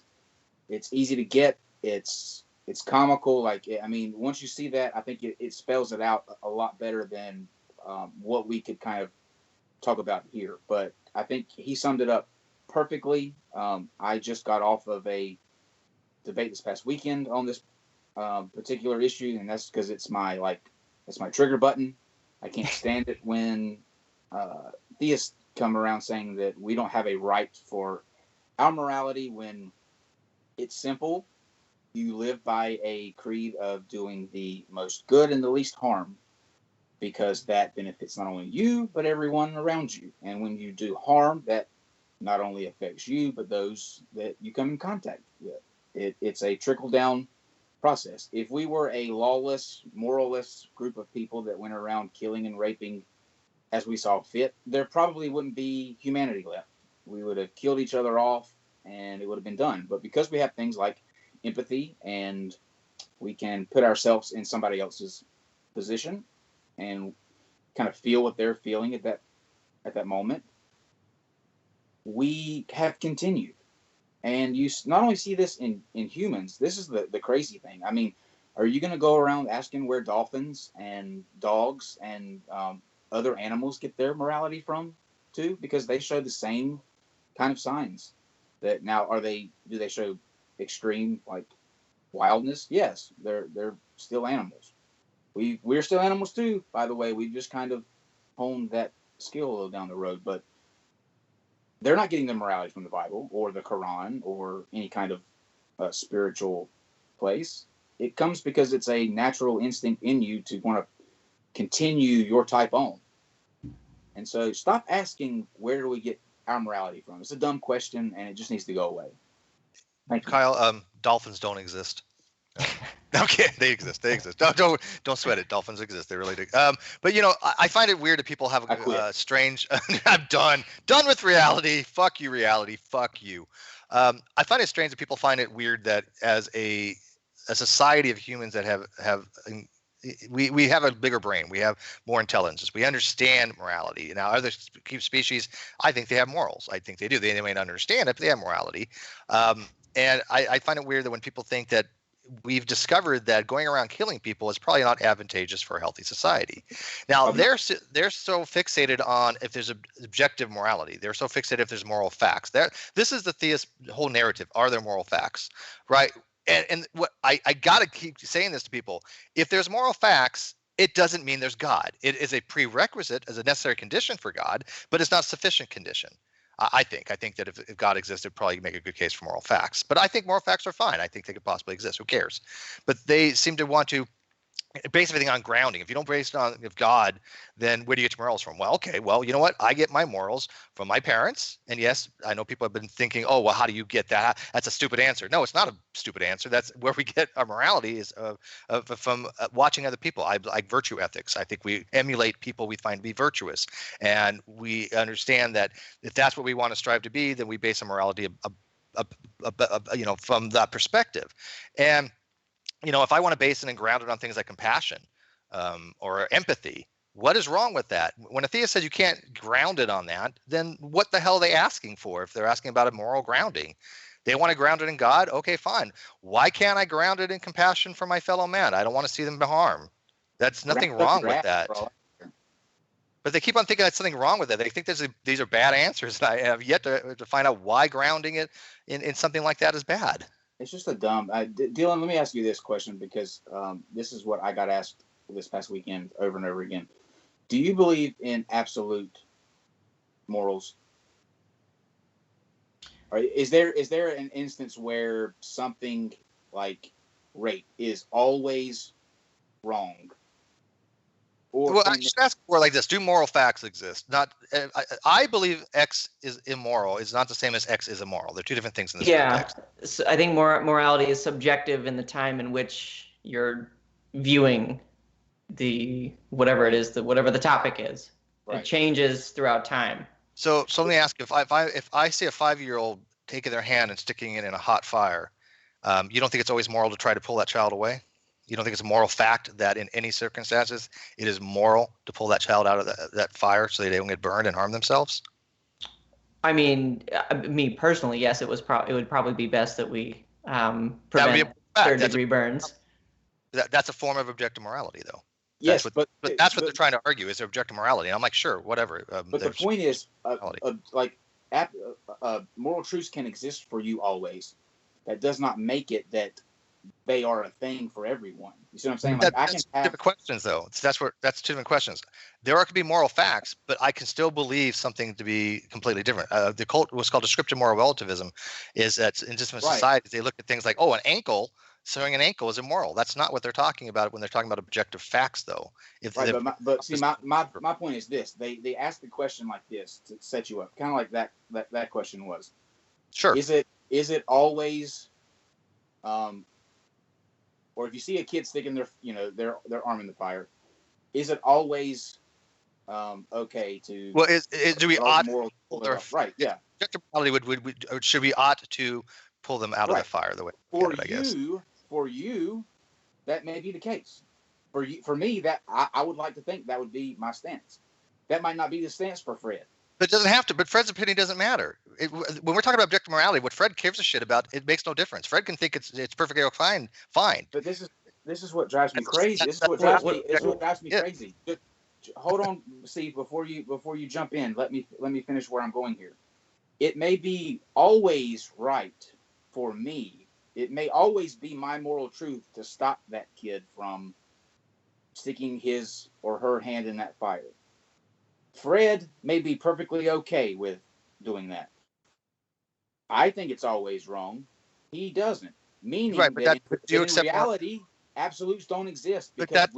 S1: it's easy to get. It's comical. Like, I mean, once you see that, I think it spells it out a lot better than what we could kind of talk about here. But I think he summed it up perfectly. I just got off of a debate this past weekend on this particular issue, and that's because it's my trigger button. I can't stand it when theists come around saying that we don't have a right for our morality when it's simple. You live by a creed of doing the most good and the least harm, because that benefits not only you but everyone around you. And when you do harm, that not only affects you but those that you come in contact with. It's a trickle-down process. If we were a lawless, moralless group of people that went around killing and raping as we saw fit, there probably wouldn't be humanity left. We would have killed each other off, and it would have been done. But because we have things like empathy, and we can put ourselves in somebody else's position and kind of feel what they're feeling at that moment, we have continued. And you not only see this in humans, this is the crazy thing. I mean, are you going to go around asking where dolphins and dogs and other animals get their morality from too? Because they show the same kind of signs. That now, do they show extreme like wildness? Yes, they're still animals. We're still animals too, by the way. We just kind of honed that skill a little down the road, but they're not getting their morality from the Bible or the Quran or any kind of spiritual place. It comes because it's a natural instinct in you to want to continue your type on. And so stop asking, where do we get our morality from? It's a dumb question, and it just needs to go away. Thank you.
S2: Kyle, dolphins don't exist. Okay, they exist. Don't sweat it. Dolphins exist. They really do. But I find it weird that people have a strange. I'm done with reality. Fuck you, reality. Fuck you. I find it strange that people find it weird that as a society of humans that have we have a bigger brain. We have more intelligence. We understand morality. Now, other species, I think they have morals. I think they do. They may not understand it, but they have morality. And I find it weird that when people think that we've discovered that going around killing people is probably not advantageous for a healthy society. Now, they're so fixated on if there's objective morality. They're so fixated if there's moral facts. This is the theist whole narrative. Are there moral facts? Right? And what I got to keep saying this to people. If there's moral facts, it doesn't mean there's God. It is a prerequisite as a necessary condition for God, but it's not a sufficient condition. I think that if God existed, it'd probably make a good case for moral facts. But I think moral facts are fine. I think they could possibly exist. Who cares? But they seem to want to base everything on grounding. If you don't base it on God, then where do you get your morals from? Well, okay, well, you know what? I get my morals from my parents. And yes, I know people have been thinking, oh, well, how do you get that? That's a stupid answer. No, it's not a stupid answer. That's where we get our morality is from watching other people. I like virtue ethics. I think we emulate people we find to be virtuous. And we understand that if that's what we want to strive to be, then we base our morality from that perspective. And if I want to base it and ground it on things like compassion or empathy, what is wrong with that? When a theist says you can't ground it on that, then what the hell are they asking for if they're asking about a moral grounding? They want to ground it in God? Okay, fine. Why can't I ground it in compassion for my fellow man? I don't want to see them harm. That's nothing wrong with that. But they keep on thinking that's something wrong with it. They think these are bad answers. And I have yet to find out why grounding it in something like that is bad.
S1: It's just a dumb. Dylan, let me ask you this question because this is what I got asked this past weekend over and over again. Do you believe in absolute morals? Or is there an instance where something like rape is always wrong?
S2: Well, I should ask more like this: do moral facts exist? Not. I believe X is immoral is not the same as X is immoral. They're two different things in this context.
S3: So I think morality is subjective in the time in which you're viewing whatever the topic is. Right. It changes throughout time.
S2: So let me ask: if I see a 5-year-old taking their hand and sticking it in a hot fire, you don't think it's always moral to try to pull that child away? You don't think it's a moral fact that in any circumstances it is moral to pull that child out of that fire so they don't get burned and harm themselves?
S3: I mean, me personally, yes, it would probably be best that we prevent third-degree burns.
S2: That's a form of objective morality, though.
S1: Yes,
S2: but that's what they're trying to argue is objective morality. And I'm like, sure, whatever.
S1: But the point is, moral truths can exist for you always. That does not make it that they are a thing for everyone. You see what I'm saying? Like,
S2: that's different questions, though. That's two different questions. There could be moral facts, but I can still believe something to be completely different. What's called descriptive moral relativism is that in different societies, they look at things like, oh, sewing an ankle is immoral. That's not what they're talking about when they're talking about objective facts, though.
S1: My point is this. They ask the question like this to set you up, kind of like that question was.
S2: Sure.
S1: Is it always or if you see a kid sticking their arm in the fire, is it always okay to?
S2: Well, do we ought to
S1: pull their right? Yeah.
S2: Objective morality should we ought to pull them out of the fire the way I guess.
S1: For you, that may be the case. For me, that I would like to think that would be my stance. That might not be the stance for Fred.
S2: But it doesn't have to. But Fred's opinion doesn't matter. When we're talking about objective morality, what Fred gives a shit about, it makes no difference. Fred can think it's perfectly fine.
S1: But this is what drives me crazy. This is what drives me crazy. Just, hold on, Steve. Before you jump in, let me finish where I'm going here. It may be always right for me. It may always be my moral truth to stop that kid from sticking his or her hand in that fire. Fred may be perfectly okay with doing that. I think it's always wrong. He doesn't. Meaning that in reality, absolutes don't exist.
S2: But that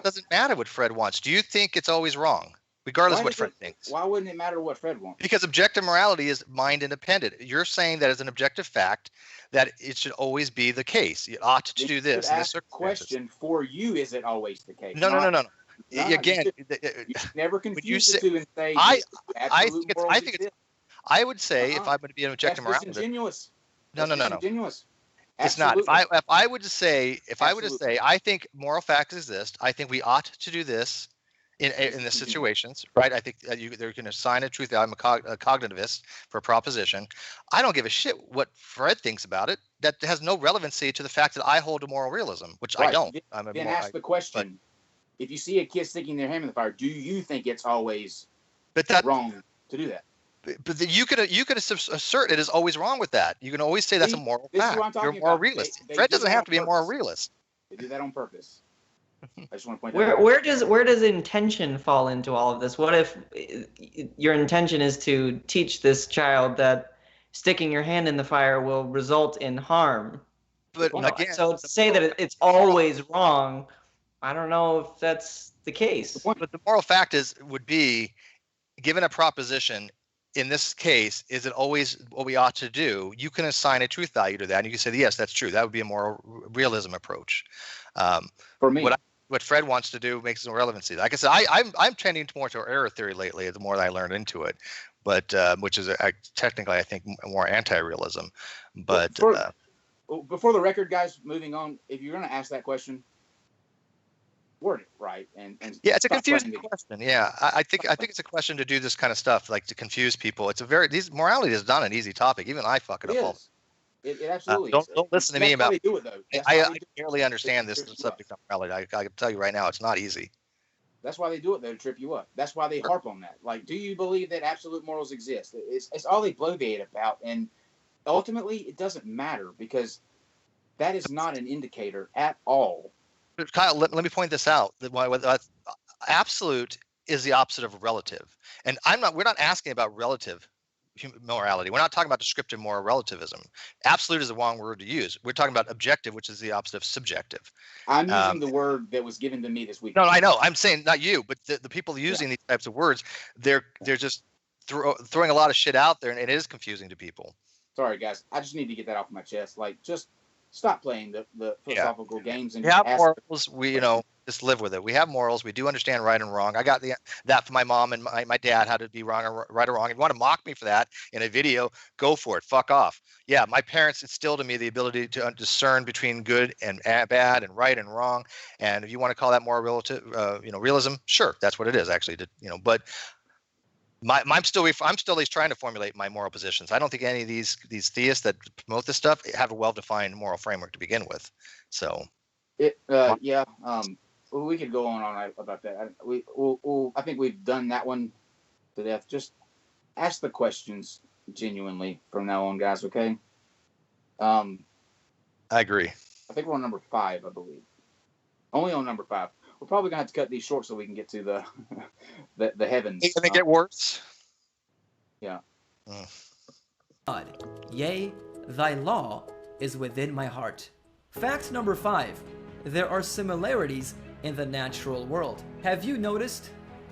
S2: doesn't matter what Fred wants. Do you think it's always wrong, regardless of what Fred thinks?
S1: Why wouldn't it matter what Fred wants?
S2: Because objective morality is mind independent. You're saying that as an objective fact that it should always be the case. You ought to do this.
S1: Ask the question for you: is it always the case?
S2: No. Again,
S1: you never confuse the two and say I
S2: would say if I'm going to be an objective morality,
S1: disingenuous.
S2: No.
S1: Disingenuous.
S2: It's not. If I were to say, I think moral facts exist. I think we ought to do this in the situations, right? I think they're going to assign a truth. I'm a cognitivist for a proposition. I don't give a shit what Fred thinks about it. That has no relevancy to the fact that I hold to moral realism, which I don't.
S1: Then ask the question. If you see a kid sticking their hand in the fire, do you think it's always wrong to do that?
S2: But you could assert it is always wrong with that. You can always say that's a moral fact. You're a moral realist. Fred doesn't have to be a moral realist.
S1: They do that on purpose. I just want to point
S3: that out. Where does intention fall into all of this? What if your intention is to teach this child that sticking your hand in the fire will result in harm?
S2: But
S1: Well, no,
S2: again,
S3: So to say that it's always wrong, I don't know if that's the case.
S2: but the moral fact would be, given a proposition, in this case, is it always what we ought to do? You can assign a truth value to that, and you can say, yes, that's true. That would be a moral realism approach.
S1: for me,
S2: What Fred wants to do makes no relevancy. Like I said, I'm tending more to error theory lately. The more that I learn into it, but which is technically, I think, more anti-realism. But
S1: before the record, guys, moving on. If you're going to ask that question, word it right, and
S2: yeah, it's a
S1: stop
S2: confusing
S1: playing the-
S2: question. Yeah, I think it's a question to do this kind of stuff, like to confuse people. Morality is not an easy topic. Even I fuck it
S1: It
S2: up all.
S1: is. It absolutely is.
S2: Don't listen to
S1: That's
S2: me
S1: why
S2: about.
S1: they do it, though. That's
S2: I
S1: why they do it.
S2: barely understand this
S1: Trip you up.
S2: subject of morality. I can tell you right now, it's not easy.
S1: That's why they do it, though, to trip you up. That's why they harp on that. Like, do you believe that absolute morals exist? It's all they bloviate about, and ultimately, it doesn't matter because that is not an indicator at all.
S2: Kyle, let me point this out. Absolute is the opposite of relative, and we're not asking about relative morality. We're not talking about descriptive moral relativism. Absolute is the wrong word to use. We're talking about objective, which is the opposite of subjective.
S1: I'm using the word that was given to me this week.
S2: No, I know. I'm saying not you, but the people using these types of words, they're just throwing a lot of shit out there, and it is confusing to people.
S1: Sorry, guys. I just need to get that off my chest. Like, just stop playing the philosophical games and
S2: We have
S1: ask
S2: morals. We just live with it. We have morals. We do understand right and wrong. I got that from my mom and my dad, how to be wrong or right or wrong. If you want to mock me for that in a video, go for it. Fuck off. Yeah, my parents instilled in me the ability to discern between good and bad and right and wrong. And if you want to call that moral relative, realism, sure, that's what it is actually. But I'm still at least trying to formulate my moral positions. I don't think any of these theists that promote this stuff have a well-defined moral framework to begin with. So
S1: we could go on about that. I think we've done that one to death. Just ask the questions genuinely from now on, guys. Okay.
S2: I agree.
S1: I think we're on number 5, I believe. Only on number 5. We're probably gonna have to cut these short so we can get to the heavens.
S2: It's gonna get worse.
S1: Yeah.
S4: God, yea, thy law is within my heart. Fact number 5. There are similarities in the natural world. Have you noticed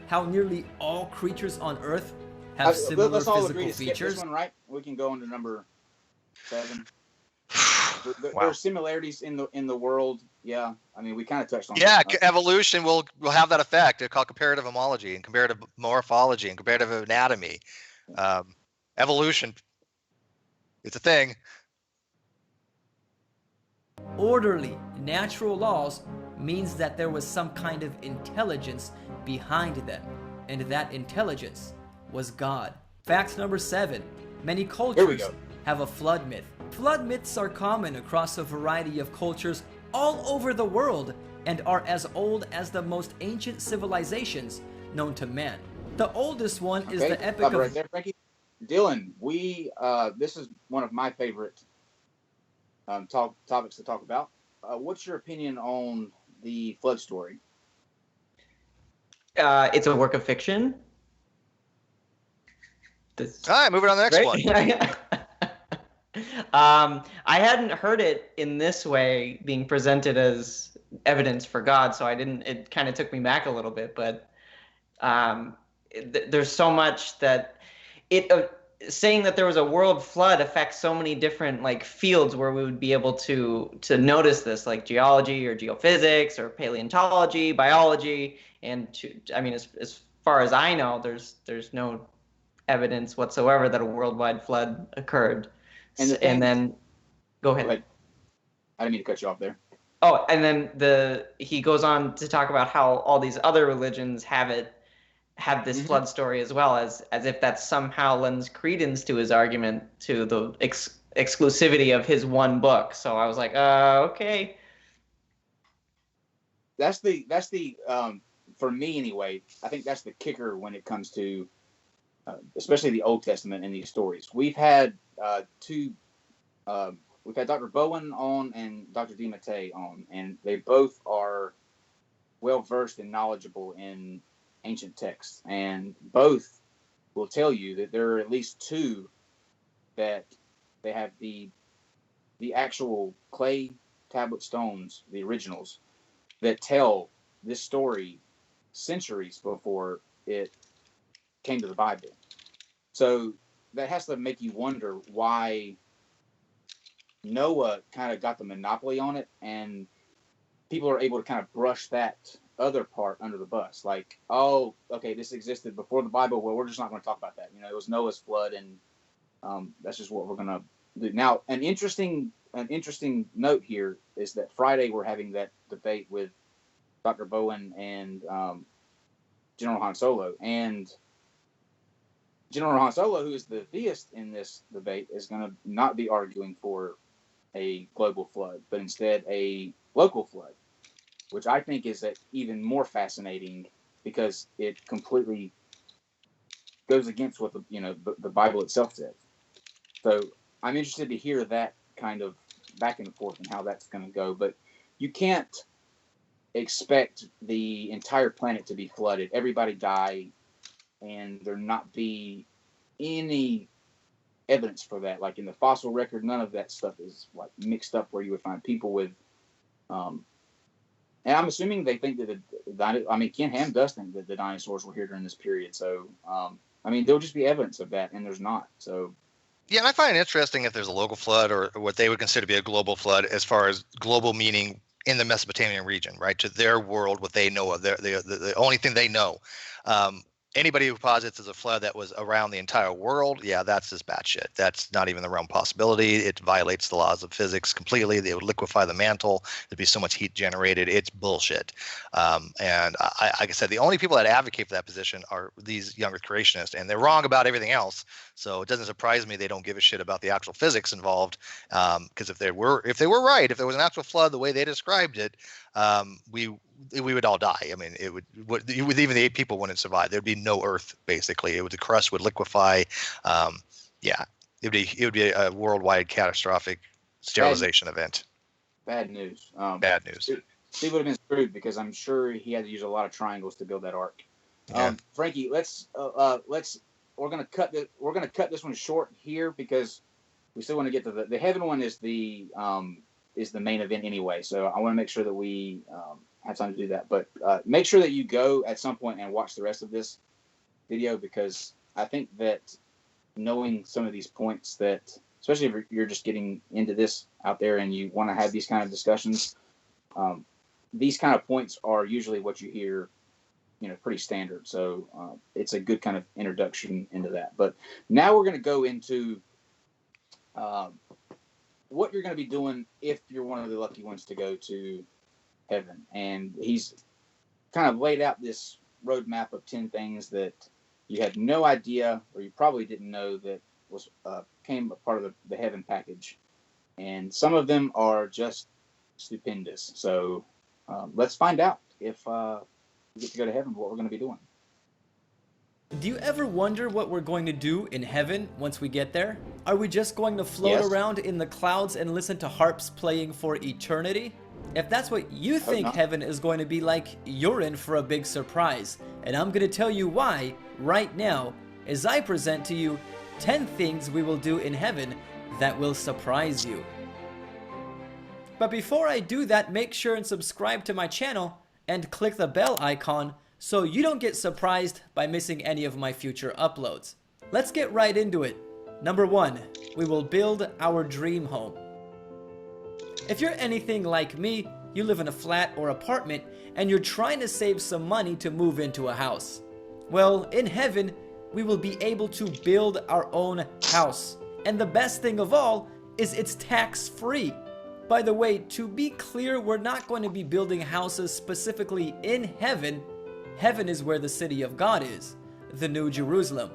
S4: how nearly all creatures on Earth have similar
S1: let's all
S4: physical
S1: agree to skip
S4: features?
S1: this one, right? We can go on to number 7. There
S2: Wow.
S1: are similarities in the world. Yeah, I mean, we kind of touched on.
S2: Yeah,
S1: that.
S2: evolution will have that effect. It's called comparative homology and comparative morphology and comparative anatomy. Evolution, it's a thing.
S4: Orderly, natural laws means that there was some kind of intelligence behind them, and that intelligence was God. Fact number 7. Many
S1: Here we
S4: cultures
S1: go.
S4: have a flood myth. Flood myths are common across a variety of cultures all over the world and are as old as the most ancient civilizations known to man. The oldest one is the epic
S1: stop it
S4: of...
S1: right there, Frankie. Dylan, this is one of my favorite topics to talk about. What's your opinion on the flood story?
S3: It's a work of fiction.
S2: All right, moving on to the next one.
S3: I hadn't heard it in this way being presented as evidence for God, so it kind of took me back a little bit, but there's so much that saying that there was a world flood affects so many different fields where we would be able to notice this, like geology or geophysics or paleontology, biology, and as far as I know, there's no evidence whatsoever that a worldwide flood occurred. And then, go ahead.
S1: I didn't mean to cut you off there.
S3: Oh, and then he goes on to talk about how all these other religions have this flood story as well, as if that somehow lends credence to his argument to the exclusivity of his one book. So I was like, okay.
S1: That's the for me anyway. I think that's the kicker when it comes to especially the Old Testament and these stories. We've had we've had Dr. Bowen on and Dr. DeMattei on, and they both are well versed and knowledgeable in ancient texts, and both will tell you that there are at least 2 that they have the the actual clay tablet stones, the originals, that tell this story centuries before it came to the Bible. So that has to make you wonder why Noah kind of got the monopoly on it, and people are able to kind of brush that other part under the bus. Like, oh, okay, this existed before the Bible. Well, we're just not going to talk about that. It was Noah's flood, and that's just what we're going to do. Now, an interesting note here is that Friday we're having that debate with Dr. Bowen and General Han Solo. And General Han Solo, who is the theist in this debate, is going to not be arguing for a global flood, but instead a local flood, which I think is even more fascinating because it completely goes against what the Bible itself says. So I'm interested to hear that kind of back and forth and how that's going to go. But you can't expect the entire planet to be flooded, everybody die, and there not be any evidence for that. Like in the fossil record, none of that stuff is like mixed up where you would find people with and I'm assuming they think that Ken Ham does think that the dinosaurs were here during this period. So there'll just be evidence of that, and there's not. So
S2: yeah, and I find it interesting if there's a local flood or what they would consider to be a global flood, as far as global meaning in the Mesopotamian region, right? To their world, what they know of, the only thing they know. Anybody who posits as a flood that was around the entire world, yeah, that's just batshit. That's not even the realm possibility. It violates the laws of physics completely. They would liquefy the mantle. There'd be so much heat generated. It's bullshit. And like I said, the only people that advocate for that position are these younger creationists, and they're wrong about everything else. So it doesn't surprise me they don't give a shit about the actual physics involved. Because if they were right, if there was an actual flood the way they described it, we would all die. I mean, it would even the 8 people wouldn't survive. There'd be no Earth, basically. The crust would liquefy. It would be a worldwide catastrophic sterilization event.
S1: Bad news.
S2: Bad news.
S1: Steve would have been screwed because I'm sure he had to use a lot of triangles to build that ark.
S2: Yeah.
S1: Frankie, we're gonna cut this one short here because we still want to get to the heaven one is the main event anyway. So I want to make sure that we have time to do that. But make sure that you go at some point and watch the rest of this video, because I think that knowing some of these points, that especially if you're just getting into this out there and you want to have these kind of discussions, these kind of points are usually what you hear, pretty standard. So it's a good kind of introduction into that. But now we're going to go into what you're going to be doing if you're one of the lucky ones to go to heaven. And he's kind of laid out this roadmap of 10 things that you had no idea, or you probably didn't know that was came a part of the heaven package. And some of them are just stupendous. So let's find out if we get to go to heaven, what we're going to be doing.
S4: Do you ever wonder what we're going to do in heaven once we get there? Are we just going to float around in the clouds and listen to harps playing for eternity? If that's what you think heaven is going to be like, you're in for a big surprise. And I'm going to tell you why right now as I present to you 10 things we will do in heaven that will surprise you. But before I do that, make sure and subscribe to my channel and click the bell icon so you don't get surprised by missing any of my future uploads. Let's get right into it. Number 1, we will build our dream home. If you're anything like me, you live in a flat or apartment and you're trying to save some money to move into a house. Well, in heaven, we will be able to build our own house. And the best thing of all is it's tax-free. By the way, to be clear, we're not going to be building houses specifically in heaven. Heaven is where the city of God is, the New Jerusalem.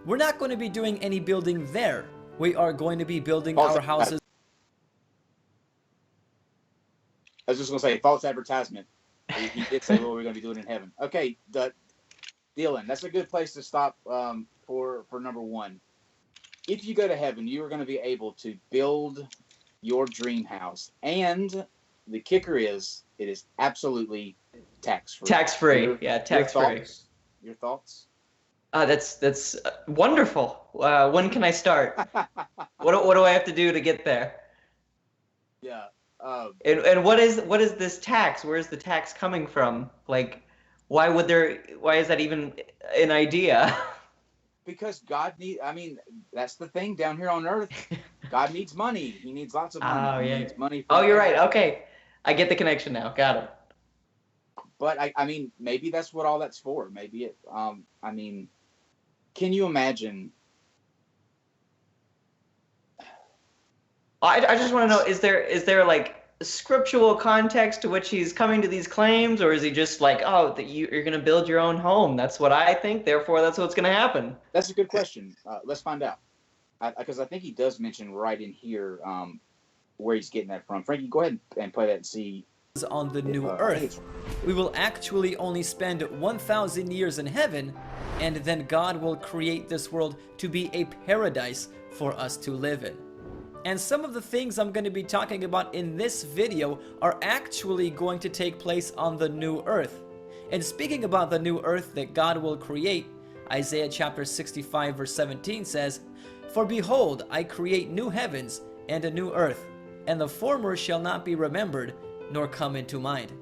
S4: We're not going to be doing any building there. We are going to be building our houses.
S1: I was just going to say, false advertisement. He did say what we're going to be doing in heaven. Okay, Dylan, that's a good place to stop for number 1. If you go to heaven, you are going to be able to build your dream house. And the kicker is, it is absolutely tax-free.
S3: Tax-free, yeah, tax-free.
S1: Your thoughts?
S3: That's wonderful. When can I start? What do I have to do to get there?
S1: Yeah.
S3: And what is this tax? Where's the tax coming from? Like, why is that even an idea?
S1: Because God I mean, that's the thing down here on earth. God needs money. He needs lots of money.
S3: Oh
S1: He
S3: yeah.
S1: needs money
S3: Oh,
S1: from
S3: you're right.
S1: everyone.
S3: Okay, I get the connection now. Got it.
S1: But I mean, maybe that's what all that's for. Maybe it. I mean, can you imagine?
S3: I just want to know, is there like scriptural context to which he's coming to these claims, or is he just like, oh, that you're going to build your own home? That's what I think, therefore that's what's going to happen.
S1: That's a good question. Let's find out. Because I think he does mention right in here where he's getting that from. Frankie, go ahead and play that and see.
S4: On the new earth. We will actually only spend 1,000 years in heaven, and then God will create this world to be a paradise for us to live in. And some of the things I'm going to be talking about in this video are actually going to take place on the new earth. And speaking about the new earth that God will create, Isaiah chapter 65 verse 17 says, "For behold, I create new heavens and a new earth, and the former shall not be remembered, nor come into mind."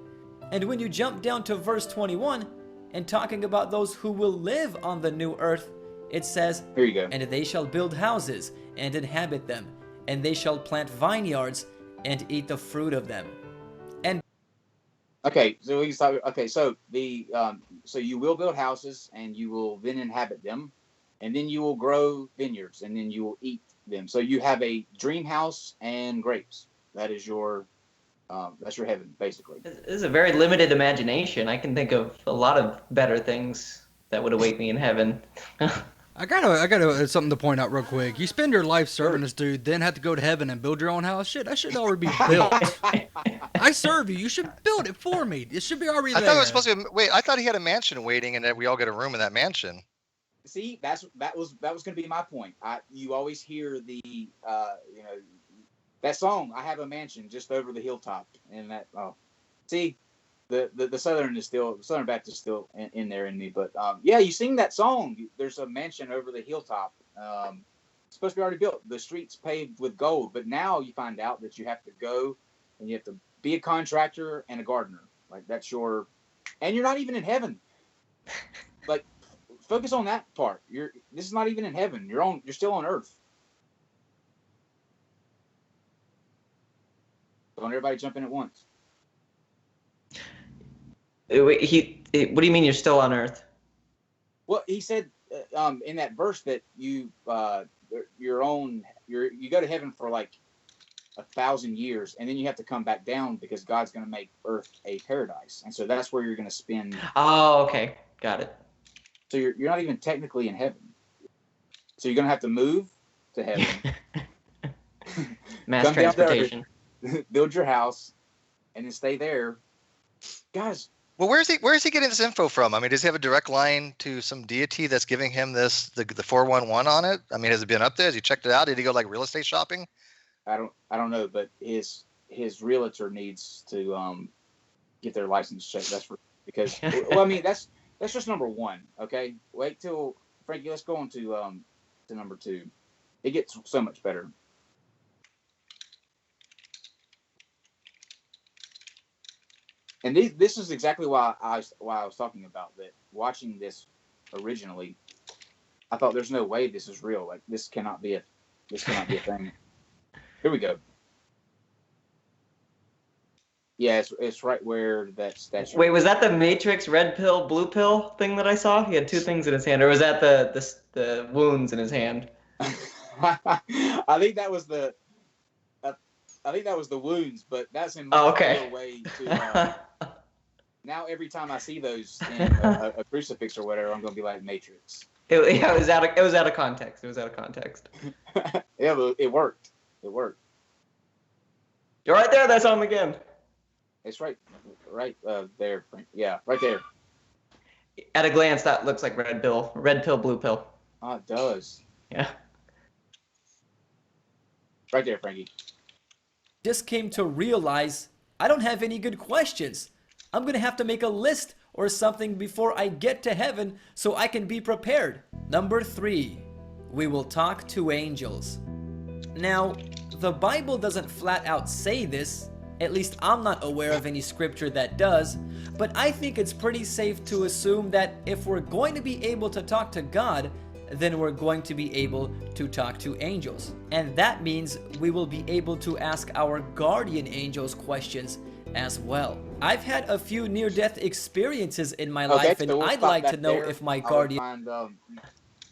S4: And when you jump down to verse 21, and talking about those who will live on the new earth, it says,
S1: Here you go.
S4: "And they shall build houses and inhabit them, and they shall plant vineyards and eat the fruit of them." And
S1: Okay, so he's talking. Okay, so so you will build houses and you will then inhabit them, and then you will grow vineyards and then you will eat them. So you have a dream house and grapes. That is your heaven, basically.
S3: This is a very limited imagination. I can think of a lot of better things that would await me in heaven.
S5: I got something to point out real quick. You spend your life serving this dude, then have to go to heaven and build your own house. Shit, that should already be built. I serve you. You should build it for me. It should be already there.
S2: I thought it was supposed to be. Wait, I thought he had a mansion waiting, and that we all get a room in that mansion.
S1: See, that was going to be my point. You always hear the that song, "I have a mansion just over the hilltop," and that. Oh, see. The Southern Baptist is still in there in me, but yeah, you sing that song. There's a mansion over the hilltop. It's supposed to be already built. The streets paved with gold, but now you find out that you have to go and you have to be a contractor and a gardener. Like that's and you're not even in heaven. Like, focus on that part. This is not even in heaven. You're still on earth. Don't everybody jump in at once.
S3: What do you mean you're still on Earth?
S1: Well, he said in that verse that you go to heaven for like 1,000 years, and then you have to come back down because God's going to make Earth a paradise, and so that's where you're going to spend.
S3: Oh, okay, got it.
S1: So you're not even technically in heaven. So you're going to have to move to heaven,
S3: Mass transportation,
S1: build your house, and then stay there, guys.
S2: Well, where is he getting this info from? I mean, does he have a direct line to some deity that's giving him the 411 on it? I mean, has it been up there? Has he checked it out? Did he go like real estate shopping?
S1: I don't know, but his realtor needs to get their license checked. Because well, I mean that's just number one. Okay, wait till Frankie. Let's go on to number two. It gets so much better. And this is exactly why I was talking about that. Watching this originally, I thought there's no way this is real. Like this cannot be a thing. Here we go. Yeah, it's right where that statue.
S3: Wait, was that the Matrix red pill, blue pill thing that I saw? He had two things in his hand, or was that the wounds in his hand?
S1: I think that was the wounds, but that's in my way to. Now every time I see those in a crucifix or whatever, I'm gonna be like Matrix.
S3: It was out of context. It was out of context.
S1: Yeah, but it worked. It worked.
S3: You're right there. That's on him again.
S1: It's right there. Yeah, right there.
S3: At a glance, that looks like red pill, blue pill.
S1: Oh, it does.
S3: Yeah.
S1: Right there, Frankie.
S4: Just came to realize I don't have any good questions. I'm going to have to make a list or something before I get to heaven so I can be prepared. Number 3, we will talk to angels. Now, The Bible doesn't flat out say this, at least I'm not aware of any scripture that does, but I think it's pretty safe to assume that if we're going to be able to talk to God, then we're going to be able to talk to angels. And that means we will be able to ask our guardian angels questions as well. I've had a few near-death experiences in my life, and
S1: so we'll
S4: I'd
S1: stop
S4: like to
S1: that
S4: know
S1: there.
S4: if my
S1: I would
S4: guardian...
S1: find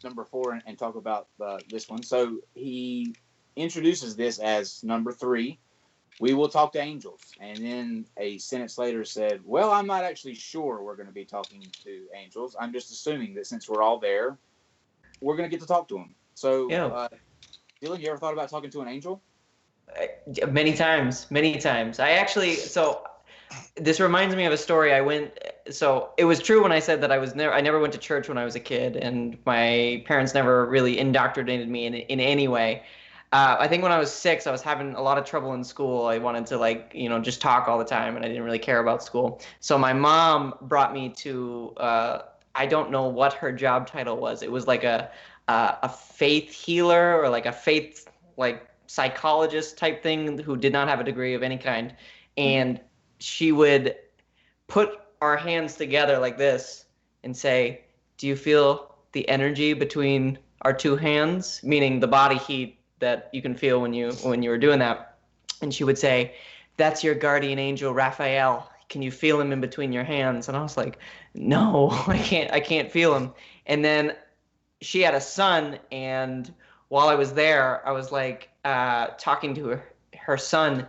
S1: number 4 and talk about this one. So he introduces this as number 3. We will talk to angels. And then a sentence later said, well, I'm not actually sure we're going to be talking to angels. I'm just assuming that since we're all there, we're going to get to talk to them. So,
S3: Yeah.
S1: Dylan, you ever thought about talking to an angel?
S3: Many times. I actually, so this reminds me of a story. So it was true when I said that I never went to church when I was a kid, and my parents never really indoctrinated me in any way. I think when I was 6, I was having a lot of trouble in school. I wanted to just talk all the time, and I didn't really care about school. So my mom brought me to, I don't know what her job title was. It was like a faith healer, or like a faith psychologist type thing, who did not have a degree of any kind. And she would put our hands together like this and say, do you feel the energy between our 2 hands? Meaning the body heat that you can feel when you were doing that. And she would say, that's your guardian angel, Raphael. Can you feel him in between your hands? And I was like, no, I can't feel him. And then she had a son, and while I was there, I was like talking to her son,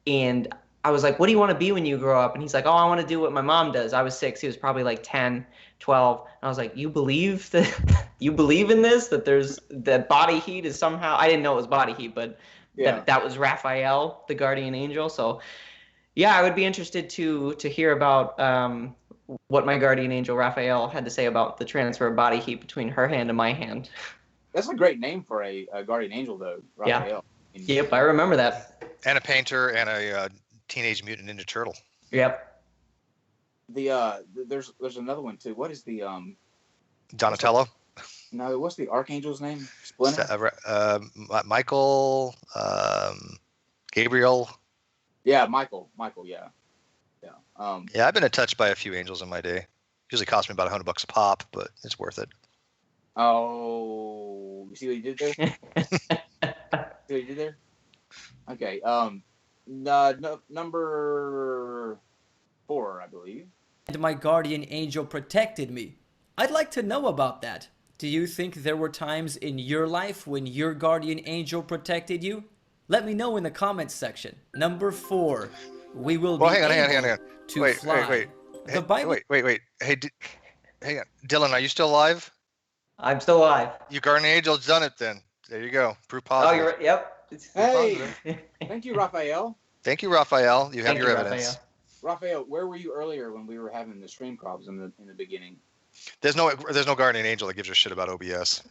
S3: and I was like, what do you want to be when you grow up? And he's like, oh, I want to do what my mom does. I was 6. He was probably like 10, 12. And I was like, you believe in this? That body heat is somehow, I didn't know it was body heat, but that was Raphael, the guardian angel. So yeah, I would be interested to hear about what my guardian angel Raphael had to say about the transfer of body heat between her hand and my hand.
S1: That's a great name for a guardian angel, though, Raphael.
S3: Yeah. Yep, I remember that.
S2: And a painter and a Teenage Mutant Ninja Turtle.
S3: Yep.
S1: There's another one too. What is the
S2: Donatello.
S1: No, what's the archangel's name? Splinter.
S2: Michael. Gabriel.
S1: Yeah, Michael. Yeah.
S2: Yeah, I've been touched by a few angels in my day. Usually cost me about $100 a pop, but it's worth it.
S1: Oh, you see what you did there? See what you did there? Okay. Number 4, I believe.
S4: And my guardian angel protected me. I'd like to know about that. Do you think there were times in your life when your guardian angel protected you? Let me know in the comments section. Number 4, we will be
S2: hang on.
S4: to
S2: Wait.
S4: fly. The Bible...
S2: Wait. Hey, hang on. Dylan, are you still alive?
S3: I'm still alive.
S2: Your guardian angel's done it then. There you go. Proof positive.
S3: Oh, you're right. Yep.
S1: Hey, thank you, Raphael.
S2: Thank you, Raphael. You have your evidence.
S1: Raphael, where were you earlier when we were having the stream problems in the beginning?
S2: There's no guardian angel that gives a shit about OBS.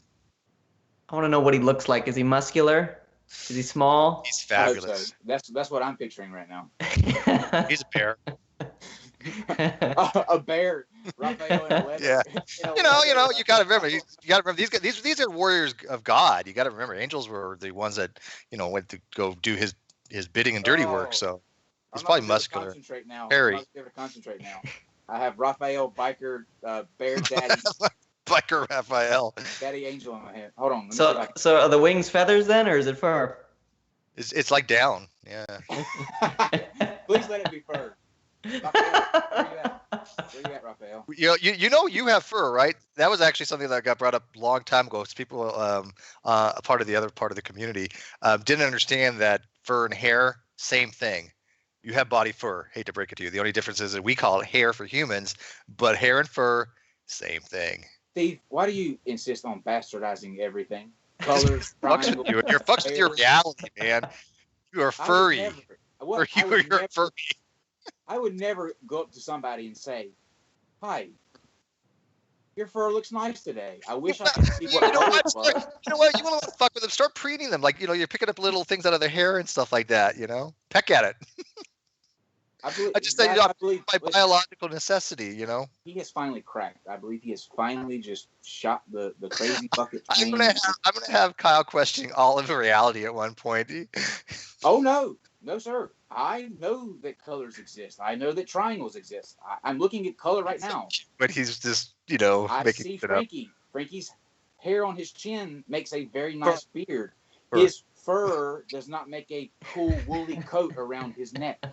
S3: I want to know what he looks like. Is he muscular? Is he small?
S2: He's fabulous.
S1: So. That's what I'm picturing right now.
S2: He's a bear.
S1: A bear. Raphael in a leather.
S2: Yeah. You know, you got to remember. You got to remember these are warriors of God. You got to remember, angels were the ones that went to go do his bidding and dirty work. So he's probably muscular.
S1: Concentrate now.
S2: Hairy.
S1: I'm to concentrate now. I have Raphael, biker, bear daddy.
S2: Biker Raphael.
S1: Daddy angel on my head. Hold on.
S3: So are the wings feathers then, or is it fur?
S2: It's like down. Yeah.
S1: Please let it be fur. Raphael, where you at, Raphael?
S2: You have fur, right? That was actually something that got brought up a long time ago. People, a part of the community, didn't understand that fur and hair, same thing. You have body fur. Hate to break it to you. The only difference is that we call it hair for humans, but hair and fur, same thing.
S1: Steve, why do you insist on bastardizing everything? Colors,
S2: You're fucks with your reality, man. You are furry. You're furry.
S1: I would never go up to somebody and say, "Hi, your fur looks nice today. I wish I could see what color it was."
S2: You know what? You want to fuck with them? Start preening them. Like, you're picking up little things out of their hair and stuff like that. Peck at it. I just said,
S1: I believe
S2: by
S1: listen,
S2: biological necessity, you know.
S1: he has finally cracked. I believe he has finally just shot the crazy bucket
S2: I'm
S1: train.
S2: gonna have Kyle questioning all of reality at one point.
S1: Oh no, sir. I know that colors exist. I know that triangles exist. I'm looking at color right now.
S2: But he's just,
S1: I
S2: making
S1: see
S2: it up.
S1: Frankie. Frankie's hair on his chin makes a very nice beard. His fur does not make a cool woolly coat around his neck.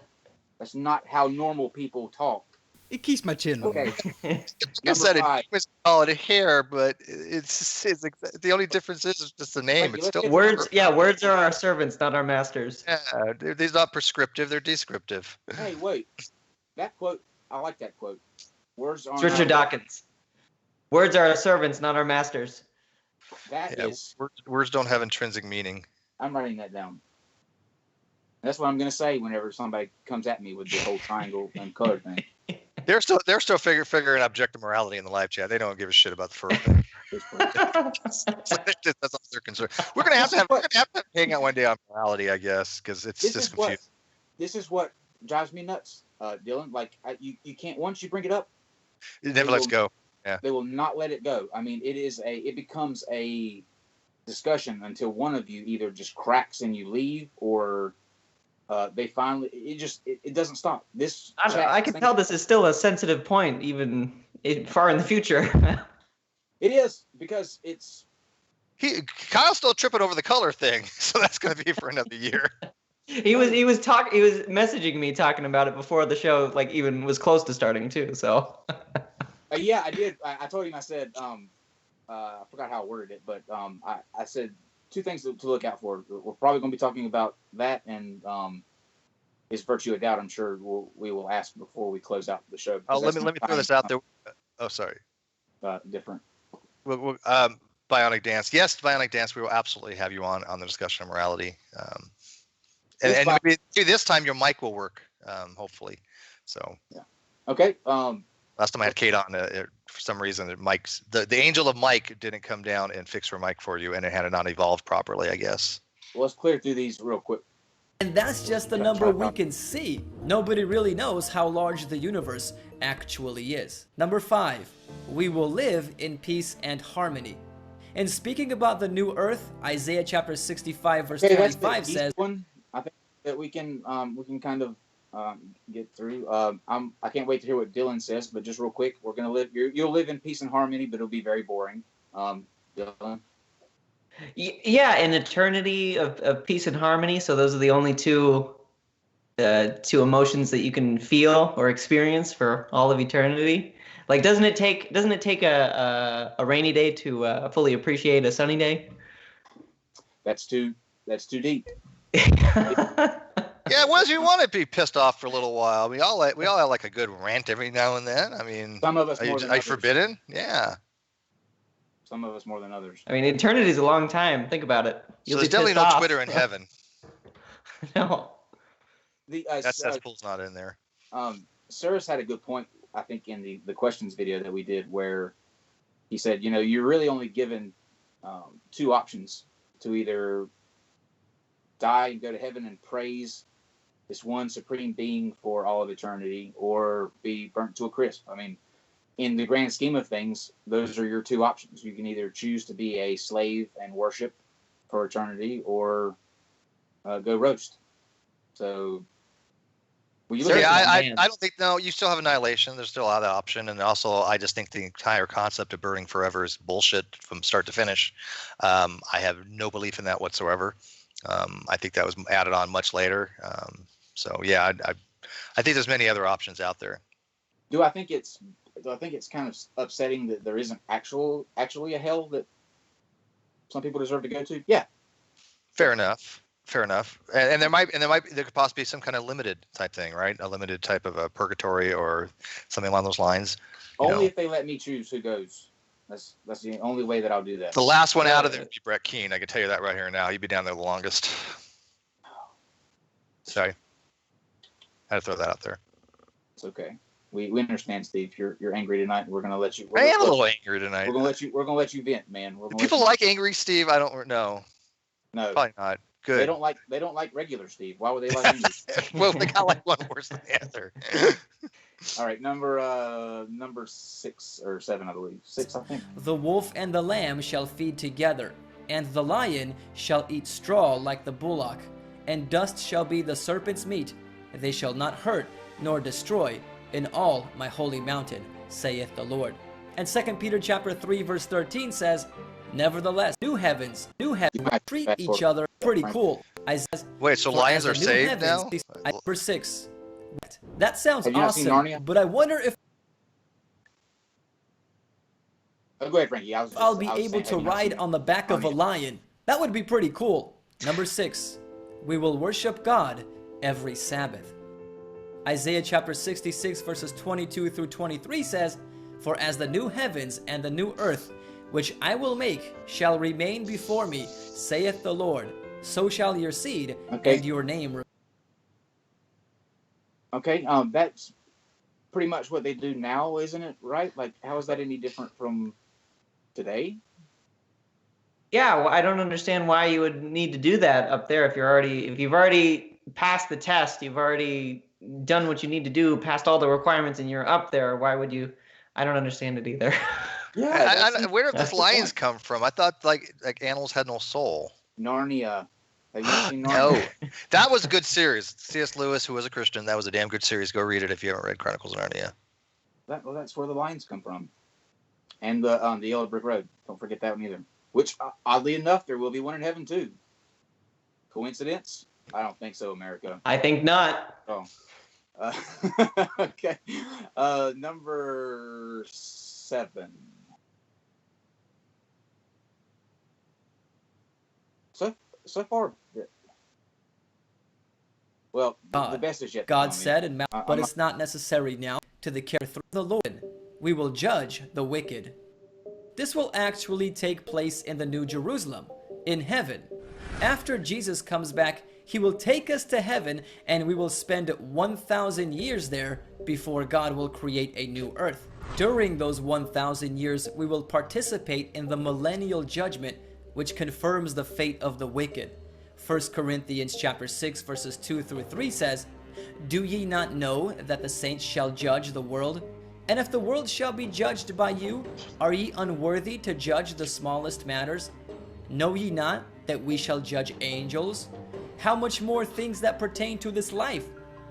S1: That's not how normal people talk.
S5: It keeps my chin warm.
S1: Okay.
S2: Like I
S1: Number
S2: said,
S1: five.
S2: it was call it hair, but it's the only difference is just the name.
S1: Frankie,
S2: It's
S1: let's
S2: still
S1: get
S3: Words, words are our servants, not our masters.
S2: yeah. They're not prescriptive; they're descriptive.
S1: Hey, wait. That quote, I like that quote. Words
S3: It's
S1: are
S3: Richard Dawkins. Words are our servants, not our masters.
S1: That
S2: Yeah,
S1: is.
S2: words don't have intrinsic meaning.
S1: I'm writing that down. That's what I'm going to say whenever somebody comes at me with the whole triangle and color thing.
S2: They're still figuring objective morality in the live chat. They don't give a shit about the fur thing. That's all they're concerned. We're gonna have to hang out one day on morality, I guess, because it's just confusing.
S1: This is what drives me nuts, Dylan. Like you can't, once you bring it up,
S2: It never lets go. Yeah.
S1: They will not let it go. I mean, it becomes a discussion until one of you either just cracks and you leave, or they finally. It doesn't stop.
S3: I can tell this is still a sensitive point, even far in the future.
S1: It is, because it's.
S2: Kyle's still tripping over the color thing, so that's going to be for another year.
S3: He was messaging me talking about it before the show like even was close to starting too. So.
S1: Yeah, I did. I told him. I said, I forgot how I worded it, but I said two things to look out for. We're probably going to be talking about that, and is virtue of doubt. I'm sure we will ask before we close out the show.
S2: Oh, let me throw this out there. Oh, sorry.
S1: Different.
S2: Well, Bionic Dance. Yes, Bionic Dance. We will absolutely have you on the discussion of morality. And maybe this time your mic will work, hopefully. So.
S1: Yeah. Okay.
S2: Last time I had Kate on, for some reason, the angel of Mike didn't come down and fix her mic for you, and it had not evolved properly, I guess.
S1: Well, let's clear through these real quick.
S4: And that's just the number we can see. Nobody really knows how large the universe actually is. Number 5, we will live in peace and harmony. And speaking about the new earth, Isaiah chapter 65 verse 25 says,
S1: one I think that we can kind of get through. I can't wait to hear what Dylan says, but just real quick, we're gonna live. You'll live in peace and harmony, but it'll be very boring. Dylan.
S3: Yeah, an eternity of peace and harmony. So those are the only two emotions that you can feel or experience for all of eternity. Like, doesn't it take a rainy day to fully appreciate a sunny day?
S1: That's too deep.
S2: Yeah, what do you want to be pissed off for a little while? We all have like a good rant every now and then. I mean,
S1: some of us more than
S2: are you
S1: others.
S2: forbidden? Yeah.
S1: Some of us more than others.
S3: I mean, eternity is a long time. Think about it.
S2: So there's definitely no Twitter in heaven.
S3: No.
S2: That cesspool's not in there.
S1: Cyrus had a good point, I think, in the questions video that we did, where he said, you're really only given two options: to either die and go to heaven and praise this one supreme being for all of eternity, or be burnt to a crisp. I mean, in the grand scheme of things, those are your two options. You can either choose to be a slave and worship for eternity, or go roast. So,
S2: I don't think, no, you still have annihilation. There's still that option. And also, I just think the entire concept of burning forever is bullshit from start to finish. I have no belief in that whatsoever. I think that was added on much later. So yeah, I think there's many other options out there.
S1: Do I think it's kind of upsetting that there isn't actually a hell that some people deserve to go to? Yeah.
S2: Fair enough. And there could possibly be some kind of limited type thing, right? A limited type of a purgatory or something along those lines.
S1: Only if they let me choose who goes. That's the only way that I'll do that.
S2: The last one out of there would be Brett Keane. I can tell you that right here and now. He'd be down there the longest. Sorry. I had to throw that out there.
S1: It's okay. We understand, Steve. You're angry tonight. We're gonna let you.
S2: I am a little angry tonight.
S1: We're gonna let you vent, man.
S2: Do people like angry Steve? I don't know.
S1: No.
S2: Probably not. Good.
S1: They don't like regular Steve. Why would they like English?
S2: Well, they got like one worse than the other.
S1: All right, number 6 or 7, I believe. 6, I think.
S4: The wolf and the lamb shall feed together, and the lion shall eat straw like the bullock, and dust shall be the serpent's meat. They shall not hurt nor destroy in all my holy mountain, saith the Lord. And 2 Peter chapter 3 verse 13 says, nevertheless, new heavens treat each other pretty cool. Isaiah,
S2: Wait, so
S4: for
S2: lions
S4: as
S2: are
S4: the new
S2: saved now?
S4: heavens- Number 6. That sounds
S1: Have you not seen
S4: awesome,
S1: Narnia?
S4: but I wonder if
S1: Oh, go ahead, Frankie.
S4: I'll be able to ride on the back of a lion. That would be pretty cool. Number 6. We will worship God every Sabbath. Isaiah chapter 66 verses 22 through 23 says, for as the new heavens and the new earth, which I will make, shall remain before me, saith the Lord, so shall your seed and your name.
S1: Okay, that's pretty much what they do now, isn't it? Right? Like, how is that any different from today?
S3: Yeah, well, I don't understand why you would need to do that up there if you've already passed the test, you've already done what you need to do, passed all the requirements, and you're up there. Why would you? I don't understand it either.
S1: Yeah.
S2: Where did these lions come from? I thought like animals had no soul.
S1: Narnia. Have you seen Narnia?
S2: No, that was a good series. C.S. Lewis, who was a Christian, that was a damn good series. Go read it if you haven't read Chronicles of Narnia.
S1: Well, that's where the lions come from, and the Yellow Brick Road. Don't forget that one either. Which, oddly enough, there will be one in heaven too. Coincidence? I don't think so, America.
S3: I think not.
S1: Oh. Okay. Number 7. So far, well, the best is yet to come.
S4: God said, and but it's not necessary now to the care through the Lord. We will judge the wicked. This will actually take place in the New Jerusalem, in heaven. After Jesus comes back, he will take us to heaven, and we will spend 1,000 years there before God will create a new earth. During those 1,000 years, we will participate in the millennial judgment, which confirms the fate of the wicked. 1 Corinthians chapter 6 verses 2 through 3 says, do ye not know that the saints shall judge the world? And if the world shall be judged by you, are ye unworthy to judge the smallest matters? Know ye not that we shall judge angels? How much more things that pertain to this life?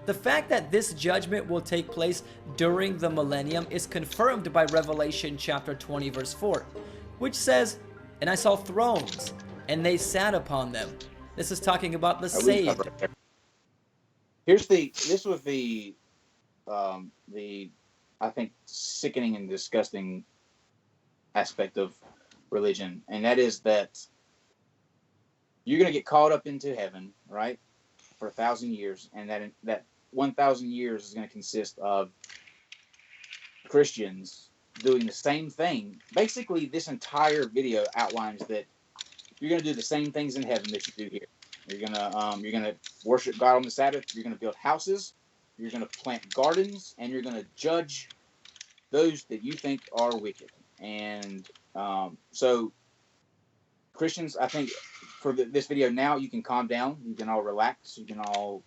S4: The fact that this judgment will take place during the millennium is confirmed by Revelation chapter 20 verse 4, which says, and I saw thrones, and they sat upon them. This is talking about the saved.
S1: This was the I think sickening and disgusting aspect of religion, and that is that you're going to get caught up into heaven, right, for 1,000 years, and that 1,000 years is going to consist of Christians doing the same thing. Basically, this entire video outlines that you're going to do the same things in heaven that you do here. You're gonna worship God on the Sabbath. You're going to build houses. You're going to plant gardens, and you're going to judge those that you think are wicked. And so, Christians, I think for this video now, you can calm down. You can all relax. You can all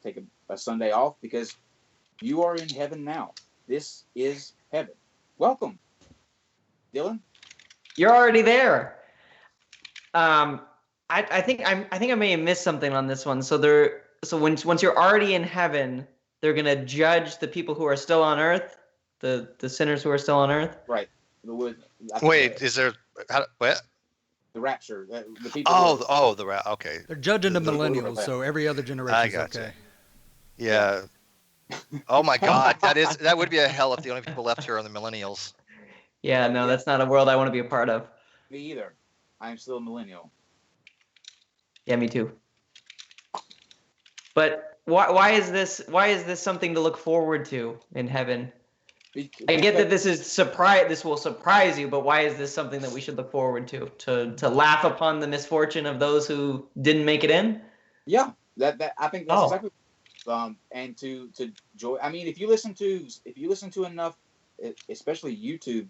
S1: take a Sunday off, because you are in heaven now. This is heaven. Welcome, Dylan.
S3: You're already there. I think I may have missed something on this one. So once you're already in heaven, they're gonna judge the people who are still on earth, the sinners who are still on earth.
S1: Right.
S2: Wait, is there what?
S1: The rapture. The people.
S2: Okay.
S5: They're judging the millennials, so every other generation.
S2: I got
S5: okay.
S2: You. Yeah. Oh my God, that would be a hell if the only people left here are the millennials.
S3: Yeah, no, that's not a world I want to be a part of.
S1: Me either. I'm still a millennial.
S3: Yeah, me too. But why is this something to look forward to in heaven? I get that this will surprise you, but why is this something that we should look forward to laugh upon the misfortune of those who didn't make it in?
S1: Yeah, that I think that's exactly. And to joy. I mean, if you listen to enough, especially YouTube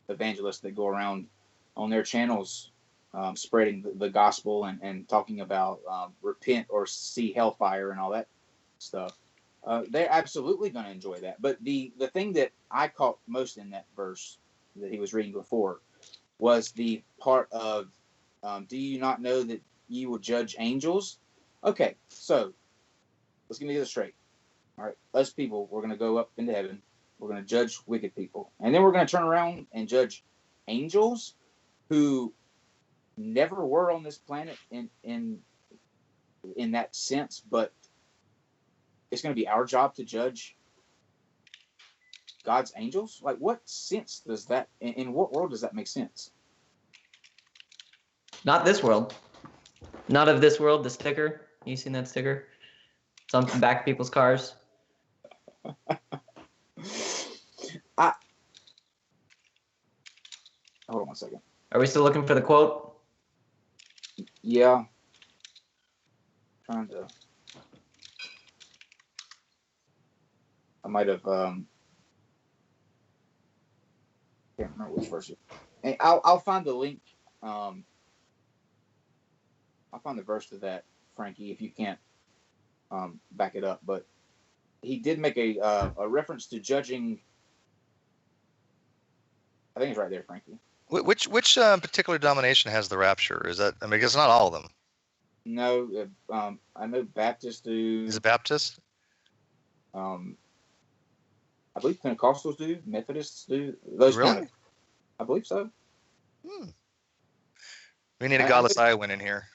S1: evangelists that go around on their channels spreading the gospel and talking about repent or see hellfire and all that stuff. They're absolutely going to enjoy that. But the thing that I caught most in that verse that he was reading before was the part of, do you not know that you will judge angels? Okay, so let's get this straight. All right, us people, we're going to go up into heaven. We're going to judge wicked people. And then we're going to turn around and judge angels who never were on this planet in that sense, but it's going to be our job to judge God's angels. Like, what sense does that, in what world does that make sense?
S3: Not this world. Not of this world. The sticker. You seen that sticker? It's on the back of people's cars.
S1: Hold on one second.
S3: Are we still looking for the quote?
S1: Yeah. Trying to. I might have. Can't remember which verse. And I'll find the link. I'll find the verse to that, Frankie, if you can't back it up. But he did make a reference to judging. I think it's right there, Frankie.
S2: Which particular denomination has the rapture? Is that? I mean, it's not all of them.
S1: No, I know Baptists do.
S2: Is it Baptist?
S1: I believe Pentecostals do. Methodists do. Those
S2: Really?
S1: kind of, I believe so.
S2: We need a godless Iowan in here.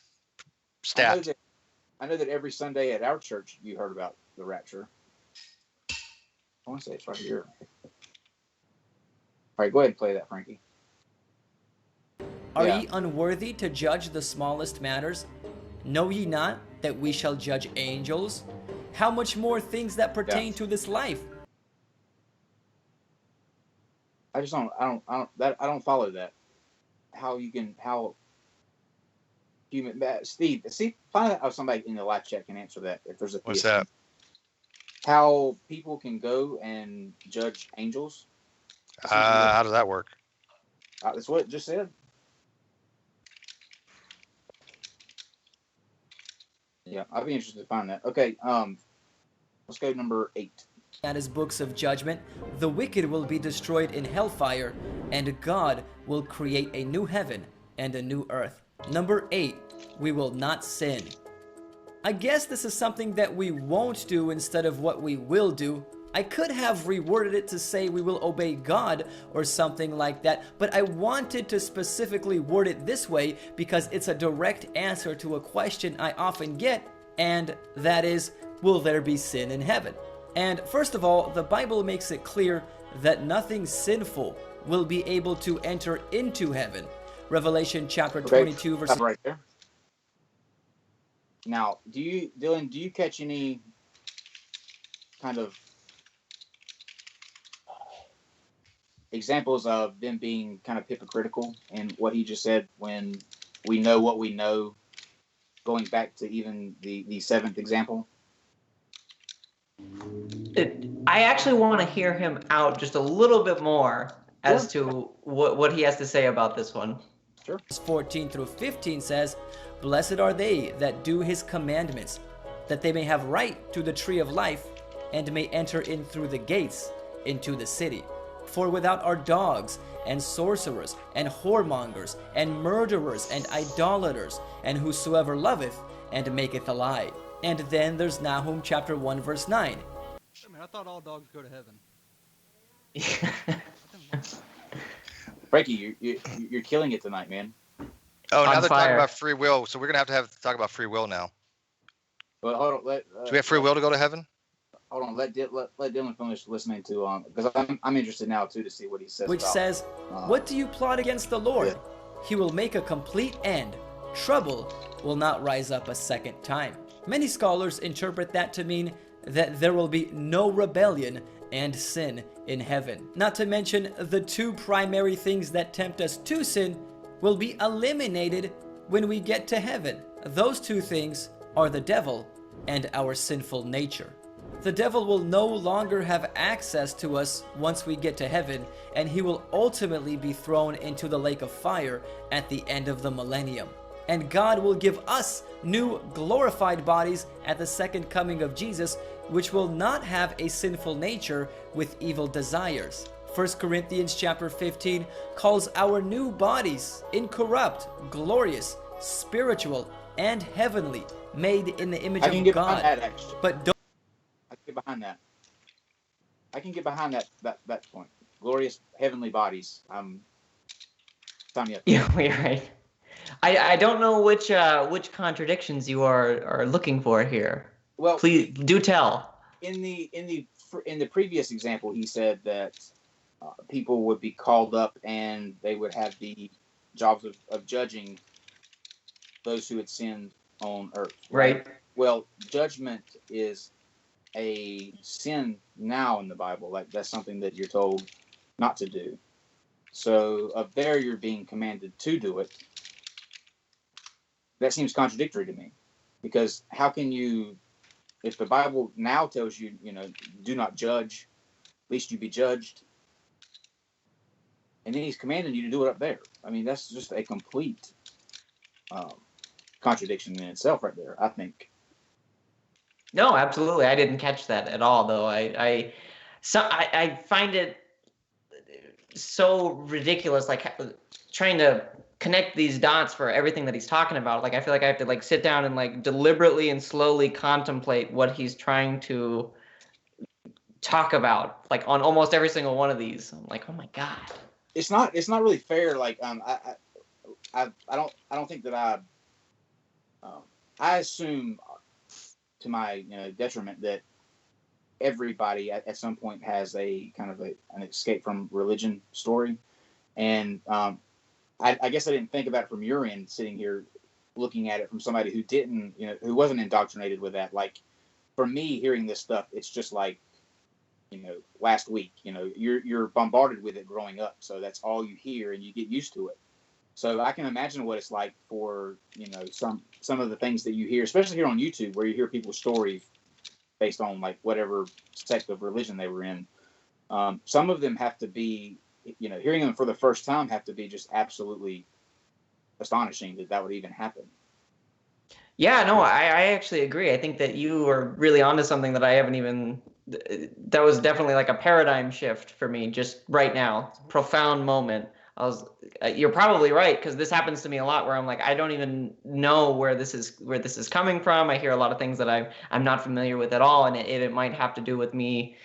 S2: Stat.
S1: I know that every Sunday at our church you heard about the rapture. I want to say it's right here. All right, go ahead and play that, Frankie.
S4: Are ye unworthy to judge the smallest matters? Know ye not that we shall judge angels? How much more things that pertain to this life?
S1: I don't follow that. How human Steve, see, find out if somebody in the live chat can answer that. If there's a
S2: What's that?
S1: How people can go and judge angels?
S2: How does that work?
S1: That's what it just said. Yeah, I'd be interested to find that. Okay, let's go number 8.
S4: That is books of judgment. The wicked will be destroyed in hellfire, and God will create a new heaven and a new earth. Number 8, we will not sin. I guess this is something that we won't do instead of what we will do. I could have reworded it to say we will obey God or something like that, but I wanted to specifically word it this way because it's a direct answer to a question I often get, and that is, will there be sin in heaven? And first of all, the Bible makes it clear that nothing sinful will be able to enter into heaven. Revelation chapter 22, verse...
S1: Right there. Now, Dylan, do you catch any kind of examples of them being kind of hypocritical in what he just said when we know what we know, going back to even the 7th example?
S3: I actually want to hear him out just a little bit more as to what he has to say about this one.
S1: Sure.
S4: 14 through 15 says, Blessed are they that do his commandments, that they may have right to the tree of life, and may enter in through the gates into the city. For without are dogs, and sorcerers, and whoremongers, and murderers, and idolaters, and whosoever loveth and maketh a lie. And then there's Nahum chapter 1 verse 9.
S5: I thought all dogs go to heaven.
S1: Frankie, you're killing it tonight, man.
S2: Oh, now
S3: On
S2: they're
S3: fire.
S2: talking about free will, so we're gonna have to talk about free will now.
S1: Well, hold on.
S2: Do we have free will to go to heaven?
S1: Hold on. Let Dylan finish listening to because I'm interested now too to see what he says.
S4: Which
S1: about,
S4: says, What do you plot against the Lord?
S1: Yeah.
S4: He will make a complete end. Trouble will not rise up a second time. Many scholars interpret that to mean that there will be no rebellion and sin in heaven. Not to mention the 2 primary things that tempt us to sin will be eliminated when we get to heaven. Those 2 things are the devil and our sinful nature. The devil will no longer have access to us once we get to heaven, and he will ultimately be thrown into the lake of fire at the end of the millennium. And God will give us new glorified bodies at the second coming of Jesus, which will not have a sinful nature with evil desires. 1 Corinthians chapter 15 calls our new bodies incorrupt, glorious, spiritual, and heavenly, made in the image
S1: I can
S4: of
S1: get
S4: God.
S1: behind that, actually.
S4: But don't
S1: I can get behind that. I can get behind that point. Glorious heavenly bodies. Sign me up.
S3: Yeah, you're right. I don't know which contradictions you are looking for here.
S1: Well,
S3: Please do tell.
S1: in the previous example, he said that people would be called up and they would have the jobs of judging those who had sinned on earth.
S3: Right.
S1: Well, judgment is a sin now in the Bible. Like, that's something that you're told not to do. So up there, you're being commanded to do it. That seems contradictory to me, because how can you, if the Bible now tells you, do not judge, lest you be judged, and then he's commanding you to do it up there. I mean, that's just a complete contradiction in itself right there, I think.
S3: No, absolutely. I didn't catch that at all, though. I find it so ridiculous, like trying to connect these dots for everything that he's talking about. Like, I feel like I have to sit down and deliberately and slowly contemplate what he's trying to talk about, on almost every single one of these. I'm like, oh my God.
S1: It's not really fair. I don't think that I assume to my detriment that everybody at some point has a kind of an escape from religion story, and I guess I didn't think about it from your end, sitting here looking at it from somebody who didn't, who wasn't indoctrinated with that. Like, for me, hearing this stuff, it's just like, last week, you're bombarded with it growing up. So that's all you hear and you get used to it. So I can imagine what it's like for, some of the things that you hear, especially here on YouTube, where you hear people's stories based on whatever sect of religion they were in. Some of them have to be, hearing them for the first time have to be just absolutely astonishing that would even happen.
S3: Yeah, no, I actually agree. I think that you are really onto something that I haven't even. That was definitely a paradigm shift for me just right now. Profound moment. You're probably right, because this happens to me a lot where I'm I don't even know where this is coming from. I hear a lot of things that I'm not familiar with at all, and it might have to do with me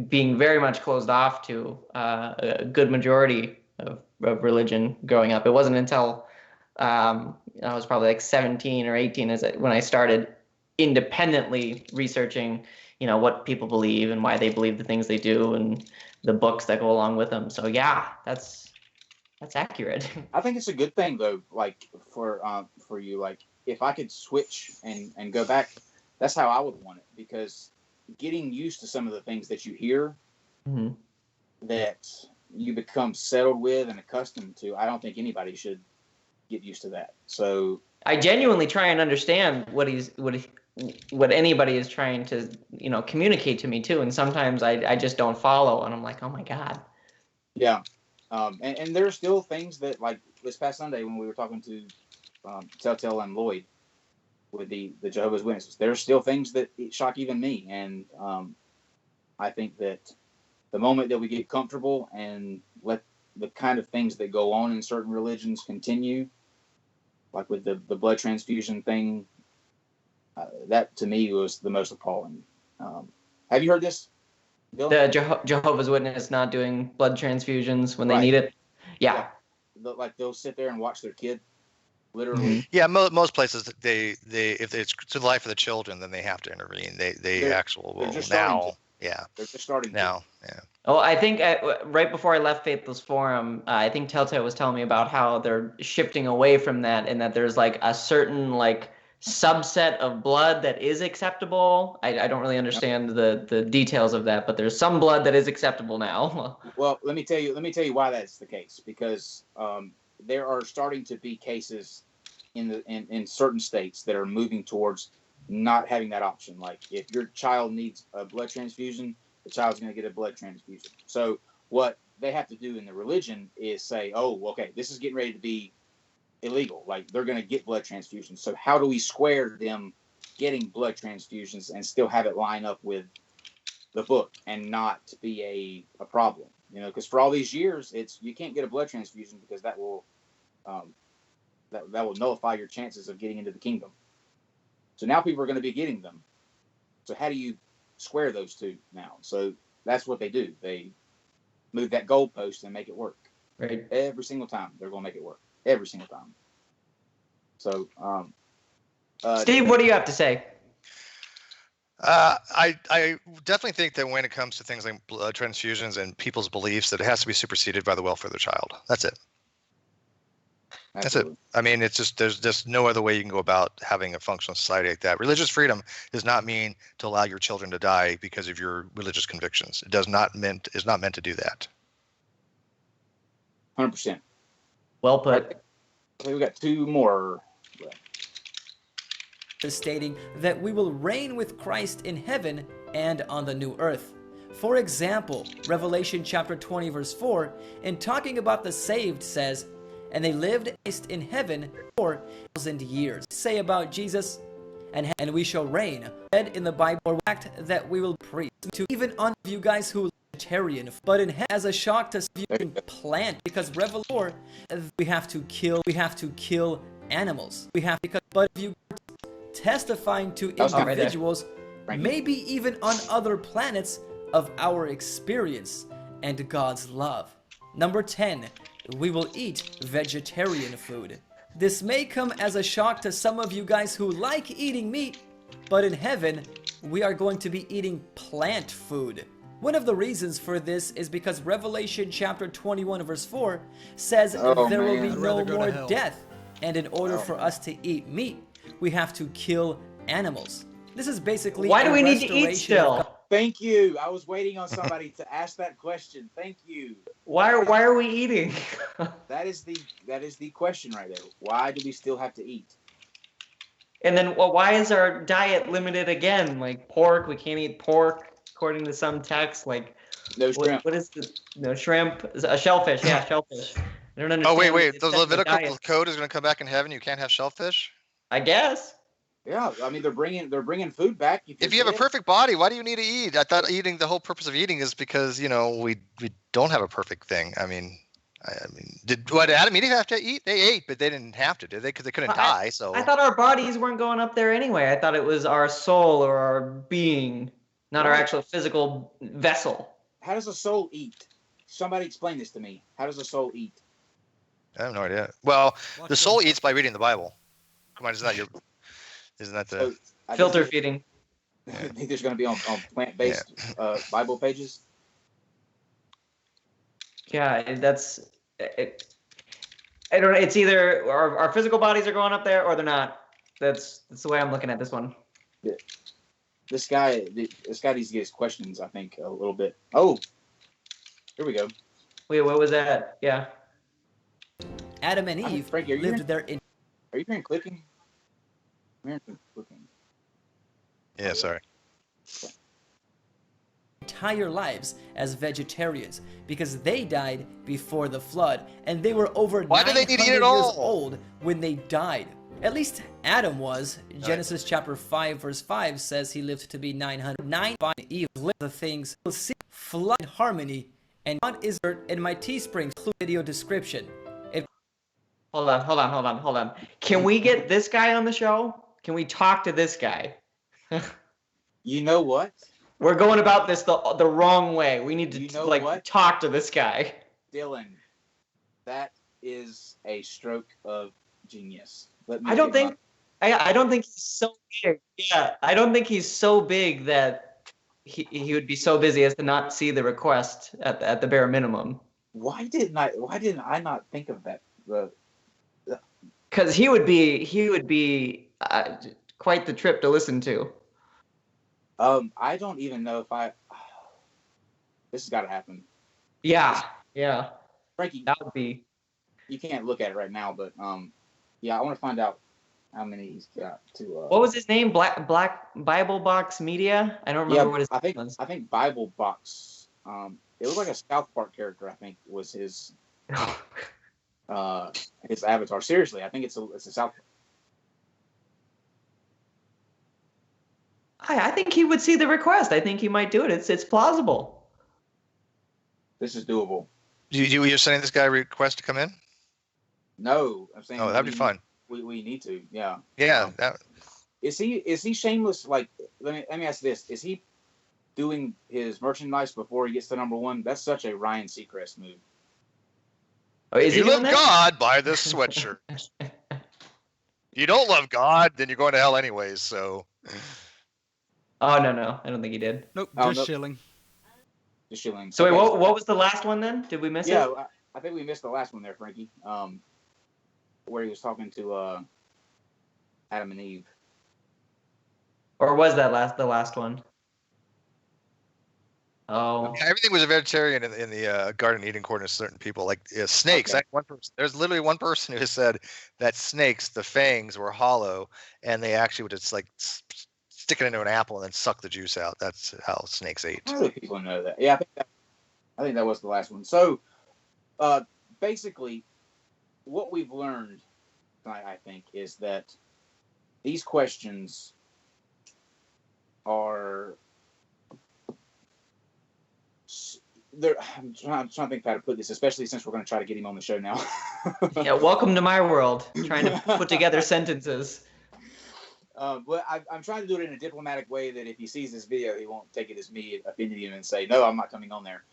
S3: being very much closed off to a good majority of religion growing up. It wasn't until I was probably 17 or 18 when I started independently researching, what people believe and why they believe the things they do and the books that go along with them. So yeah, that's accurate.
S1: I think it's a good thing though, for you, if I could switch and go back, that's how I would want it, because getting used to some of the things that you hear,
S3: Mm-hmm.
S1: that you become settled with and accustomed to, I don't think anybody should get used to that. So
S3: I genuinely try and understand what anybody is trying to, communicate to me too. And sometimes I just don't follow, and I'm like, oh my God.
S1: Yeah. And there are still things that, this past Sunday when we were talking to Telltale and Lloyd with the Jehovah's Witnesses, there are still things that shock even me. And I think that the moment that we get comfortable and let the kind of things that go on in certain religions continue, like with the blood transfusion thing, that to me was the most appalling. Have you heard this, Dylan?
S3: The Jehovah's Witness not doing blood transfusions when they need it. Yeah.
S1: They'll sit there and watch their kid, literally.
S2: Yeah, most places they if it's to the life of the children, then they have to intervene. They're just starting now. Yeah.
S3: Oh, I think right before I left Faithless Forum, I think Telltale was telling me about how they're shifting away from that, and that there's a certain subset of blood that is acceptable. I don't really understand the details of that, but there's some blood that is acceptable now.
S1: Well, let me tell you why that's the case, because there are starting to be cases in certain states that are moving towards not having that option. Like if your child needs a blood transfusion, the child's going to get a blood transfusion. So what they have to do in the religion is say, oh, okay, this is getting ready to be illegal. Like they're going to get blood transfusions. So how do we square them getting blood transfusions and still have it line up with the book and not be a problem? You know, because for all these years, you can't get a blood transfusion because that will that will nullify your chances of getting into the kingdom. So now people are going to be getting them. So how do you square those two now? So that's what they do. They move that goalpost and make it work.
S3: Right.
S1: Every single time they're going to make it work. Every single time. So,
S3: Steve, what do you have to say?
S2: I definitely think that when it comes to things like blood transfusions and people's beliefs, that it has to be superseded by the welfare of their child. That's it.
S1: absolutely.
S2: That's it. I mean, it's just there's just no other way you can go about having a functional society like that. Religious freedom does not mean to allow your children to die because of your religious convictions. It is not meant to do that.
S1: 100%.
S3: Well put.
S1: Okay, we got two more.
S4: Stating that we will reign with Christ in heaven and on the new earth. For example, Revelation chapter 20 verse 4, in talking about the saved, says, and they lived in heaven 4,000 years. Say about Jesus, and we shall reign. Read in the Bible, or fact that we will preach to even on you guys who are vegetarian, but in heaven as a shock to you can plant, because Revelation, we have to kill animals. But if you testifying to individuals, maybe even on other planets, of our experience and God's love. Number 10, we will eat vegetarian food. This may come as a shock to some of you guys who like eating meat, but in heaven, we are going to be eating plant food. One of the reasons for this is because Revelation chapter 21 verse 4 says there will be no more death, and in order for us to eat meat, we have to kill animals. This is basically
S3: why do we need to eat still?
S1: Thank you. I was waiting on somebody to ask that question. Thank you.
S3: Why are we eating?
S1: That is the question right there. Why do we still have to eat?
S3: And then why is our diet limited again? Like pork, we can't eat pork according to some texts. Like
S1: no shrimp.
S3: What is the no shrimp? A shellfish? Yeah, shellfish. I don't understand.
S2: Oh wait. The Levitical code is going to come back in heaven. You can't have shellfish.
S3: I guess.
S1: Yeah, I mean they're bringing food back.
S2: If you have a perfect body, why do you need to eat? I thought the whole purpose of eating is because we don't have a perfect thing. I mean, did Adam and Eve have to eat? They ate, but they didn't have to, did they? Because they couldn't die. So
S3: I thought our bodies weren't going up there anyway. I thought it was our soul or our being, not our actual physical vessel.
S1: How does a soul eat? Somebody explain this to me. How does a soul eat?
S2: I have no idea. Well, the soul eats by reading the Bible. Come on, isn't that the
S3: filter feeding?
S1: I think there's going to be on plant-based Bible pages.
S3: Yeah, that's it. I don't know. It's either our physical bodies are going up there or they're not. That's the way I'm looking at this one.
S1: Yeah. This guy needs to get his questions, I think, a little bit. Oh, here we go.
S3: Wait, what was that? Yeah.
S4: Adam and Eve
S1: Frankie,
S4: lived there in.
S1: Are you hearing clicking?
S2: Yeah, sorry.
S4: Entire lives as vegetarians because they died before the flood and they were over 900 years old when they died. At least Adam was. Genesis chapter 5 verse 5 says he lived to be 909. Eve lived the things will see flood in harmony, and God is in my Teespring video description.
S3: Hold on. Can we get this guy on the show? Can we talk to this guy?
S1: You know what?
S3: We're going about this the wrong way. We need to talk to this guy.
S1: Dylan, that is a stroke of genius.
S3: I don't think he's so big. Yeah, I don't think he's so big that he would be so busy as to not see the request at the bare minimum.
S1: Why didn't I not think of that?
S3: Because he would be quite the trip to listen to.
S1: I don't even know if this has got to happen.
S3: Yeah.
S1: Frankie,
S3: that would be.
S1: You can't look at it right now, but yeah, I want to find out how many he's got to.
S3: What was his name? Black Bible Box Media. I don't remember what his name was.
S1: I think Bible Box. It was like a South Park character. I think was his avatar. Seriously, I think it's a South.
S3: I think he would see the request. I think he might do it. It's plausible.
S1: This is doable.
S2: You're sending this guy a request to come in?
S1: No, I'm saying.
S2: Oh, that'd be fun.
S1: We need to. Yeah.
S2: Yeah.
S1: Is he shameless? Like, let me ask this: is he doing his merchandise before he gets to number one? That's such a Ryan Seacrest move.
S3: Oh, is
S2: if you
S3: he
S2: love
S3: doing that?
S2: God, buy this sweatshirt. You don't love God, then you're going to hell anyways. So.
S3: Oh no, I don't think he did.
S5: Nope,
S1: Oh,
S5: just
S1: nope.
S5: shilling.
S1: Just shilling.
S3: So wait,
S1: Okay.
S3: what was the last one then? Did we miss it?
S1: Yeah, I think we missed the last one there, Frankie. Where he was talking to Adam and Eve.
S3: Or was that the last one? Oh.
S2: Yeah, everything was a vegetarian in the Garden Eden according to certain people. Like snakes.
S1: Okay.
S2: There's literally one person who said that snakes, the fangs were hollow, and they actually would just like stick it into an apple and then suck the juice out. That's how snakes ate.
S1: How do people know that? Yeah, I think that was the last one. So, basically, what we've learned, I think, is that these questions are. I'm trying to think how to put this, especially since we're going to try to get him on the show now.
S3: Yeah, welcome to my world. Trying to put together sentences.
S1: But I'm trying to do it in a diplomatic way that if he sees this video, he won't take it as me offending him and say, "No, I'm not coming on there."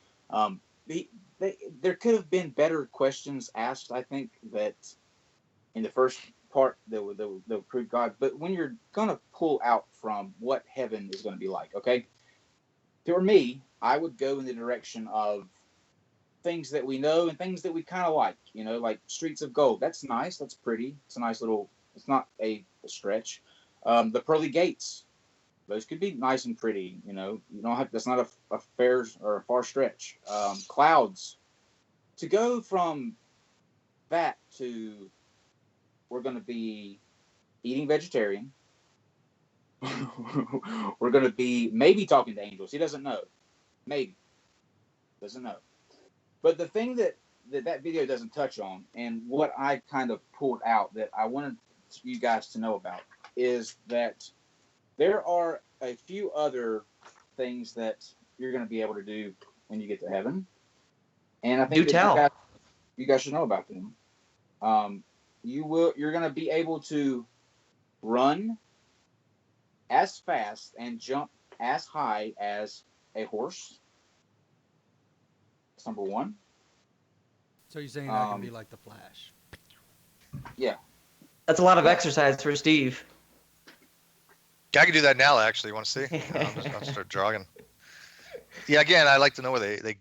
S1: There could have been better questions asked. I think that in the first part that would prove God. But when you're going to pull out from what heaven is going to be like, okay? For me, I would go in the direction of things that we know and things that we kind of like, like streets of gold. That's nice. That's pretty. It's a nice little, it's not a stretch. The pearly gates, those could be nice and pretty. You don't have, that's not a fair or a far stretch. Clouds. To go from that to we're going to be eating vegetarian. We're going to be maybe talking to angels. He doesn't know. Maybe. Doesn't know. But the thing that video doesn't touch on, and what I kind of pulled out that I wanted you guys to know about, is that there are a few other things that you're going to be able to do when you get to heaven. And I think you guys should know about them. You're going to be able to run as fast and jump as high as a horse. That's number one.
S5: So you're saying that can be like the Flash?
S1: Yeah.
S3: That's a lot of exercise for Steve.
S2: I can do that now, actually. You want to see? I'll start jogging. Yeah, again, I like to know where they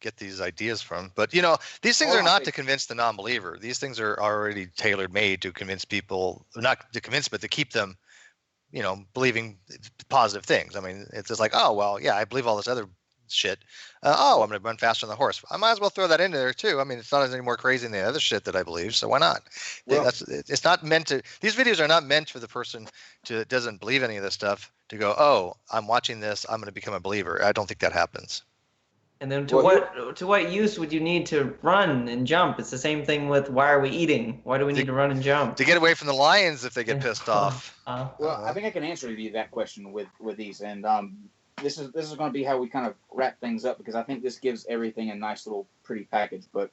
S2: get these ideas from. But, these things are not to convince the non-believer. These things are already tailor-made to convince people, not to convince, but to keep them, believing positive things. I mean, it's just like, oh, well, yeah, I believe all this other shit. I'm going to run faster than the horse. I might as well throw that into there, too. I mean, it's not any more crazy than the other shit that I believe, so why not? Well, it's not meant to – these videos are not meant for the person that doesn't believe any of this stuff to go, oh, I'm watching this, I'm going to become a believer. I don't think that happens.
S3: And then to what use would you need to run and jump? It's the same thing with why are we eating? Why do we need to run and jump?
S2: To get away from the lions if they get pissed off.
S1: Well, I think I can answer you that question with these, and this is going to be how we kind of wrap things up, because I think this gives everything a nice little pretty package. But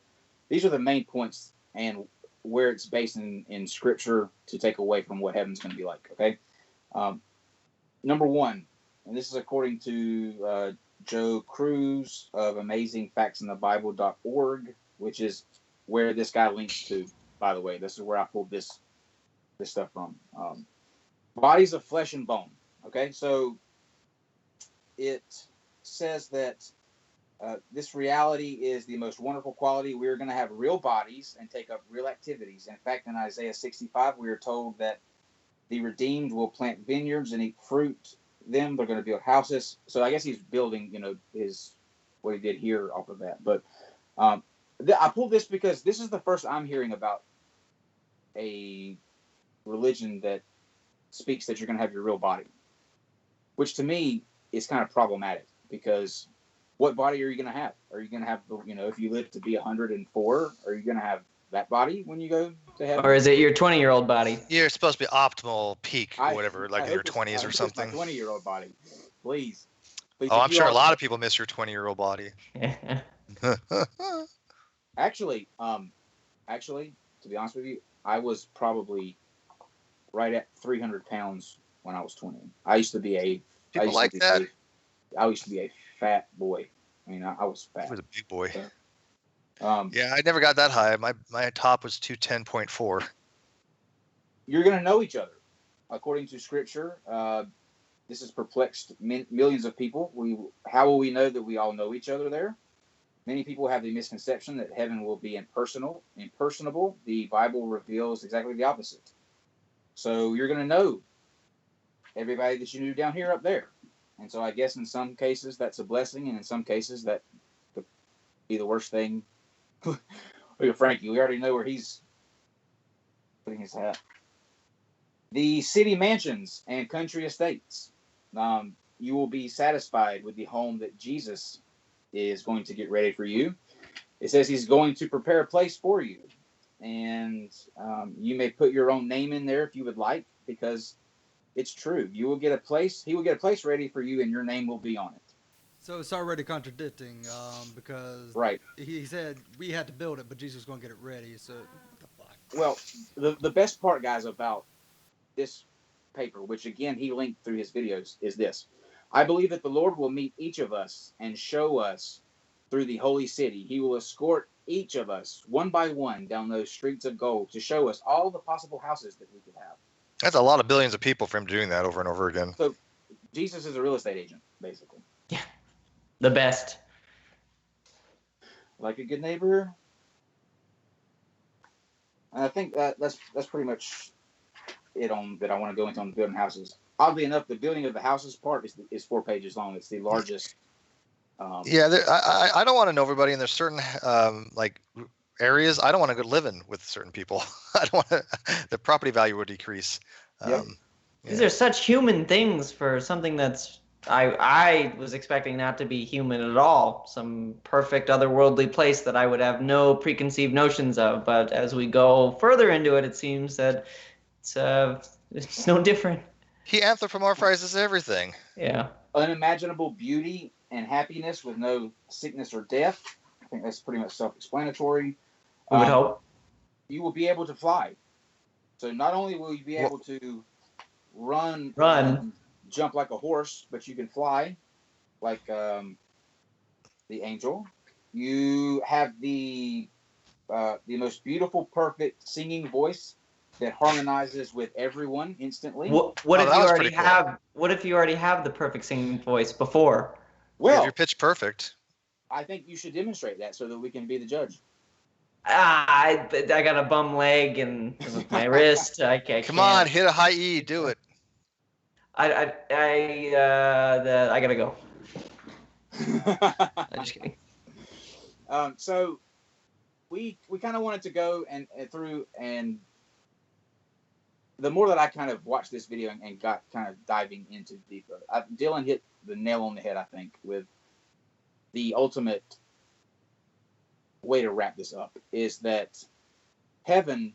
S1: these are the main points and where it's based in Scripture to take away from what heaven's going to be like. Okay, number one, and this is according to Joe Cruz of AmazingFactsInTheBible.org, which is where this guy links to. By the way, this is where I pulled this stuff from. Bodies of flesh and bone. Okay, so it says that this reality is the most wonderful quality. We are going to have real bodies and take up real activities. In fact, in Isaiah 65, we are told that the redeemed will plant vineyards and eat fruit. Them, they're going to build houses. So I guess he's building, what he did here off of that. But I pulled this because this is the first I'm hearing about a religion that speaks that you're going to have your real body, which to me is kind of problematic, because what body are you going to have? Are you going to have, if you live to be 104, are you going to have that body when you go to heaven?
S3: Or is it your 20-year-old body?
S2: You're supposed to be optimal peak or whatever, like in your 20s or something.
S1: My 20-year-old body, please.
S2: Oh, I'm sure a lot of people miss your 20-year-old body.
S1: Actually, to be honest with you, I was probably right at 300 pounds when I was 20. I used to be a fat boy. I mean, I was fat.
S2: I was a big boy.
S1: So,
S2: yeah, I never got that high. My top was 210.4.
S1: You're going to know each other. According to Scripture, this has perplexed millions of people. How will we know that we all know each other there? Many people have the misconception that heaven will be impersonable. The Bible reveals exactly the opposite. So you're going to know everybody that you knew down here up there. And so I guess in some cases that's a blessing, and in some cases that could be the worst thing. Look at Frankie. We already know where he's putting his hat. The city mansions and country estates. You will be satisfied with the home that Jesus is going to get ready for you. It says he's going to prepare a place for you. And you may put your own name in there if you would like, because it's true. You will get a place. He will get a place ready for you, and your name will be on it.
S5: So it's already contradicting, because
S1: right.
S5: He said we had to build it, but Jesus was going to get it ready. So what the fuck?
S1: Well, the best part, guys, about this paper, which again he linked through his videos, is this. I believe that the Lord will meet each of us and show us through the holy city. He will escort each of us one by one down those streets of gold to show us all the possible houses that we could have.
S2: That's a lot of billions of people for him doing that over and over again.
S1: So Jesus is a real estate agent, basically.
S3: Yeah. The best.
S1: Like a good neighbor. And I think that's pretty much it on that I want to go into on the building houses. Oddly enough, the building of the houses part is 4 pages long. It's the largest.
S2: I don't want to know everybody, and there's certain areas I don't want to go living with certain people. I don't want to, the property value would decrease.
S3: These are such human things for something that's I was expecting not to be human at all. Some perfect otherworldly place that I would have no preconceived notions of. But as we go further into it, it seems that it's no different.
S2: He anthropomorphizes everything.
S3: Yeah.
S1: Unimaginable beauty and happiness with no sickness or death. I think that's pretty much self-explanatory.
S3: We would hope.
S1: You will be able to fly. So not only will you be able to run, and jump like a horse, but you can fly like the angel. You have the most beautiful, perfect singing voice that harmonizes with everyone instantly.
S3: What if you already have the perfect singing voice before?
S2: Well, if you're pitch perfect.
S1: I think you should demonstrate that so that we can be the judge.
S3: I got a bum leg and with my wrist. I can't.
S2: Come on, hit a high E, do it.
S3: I gotta go. I'm just kidding.
S1: So we kind of wanted to go and through, and the more that I kind of watched this video and got kind of diving into deeper, Dylan hit the nail on the head, I think, with the ultimate way to wrap this up, is that heaven,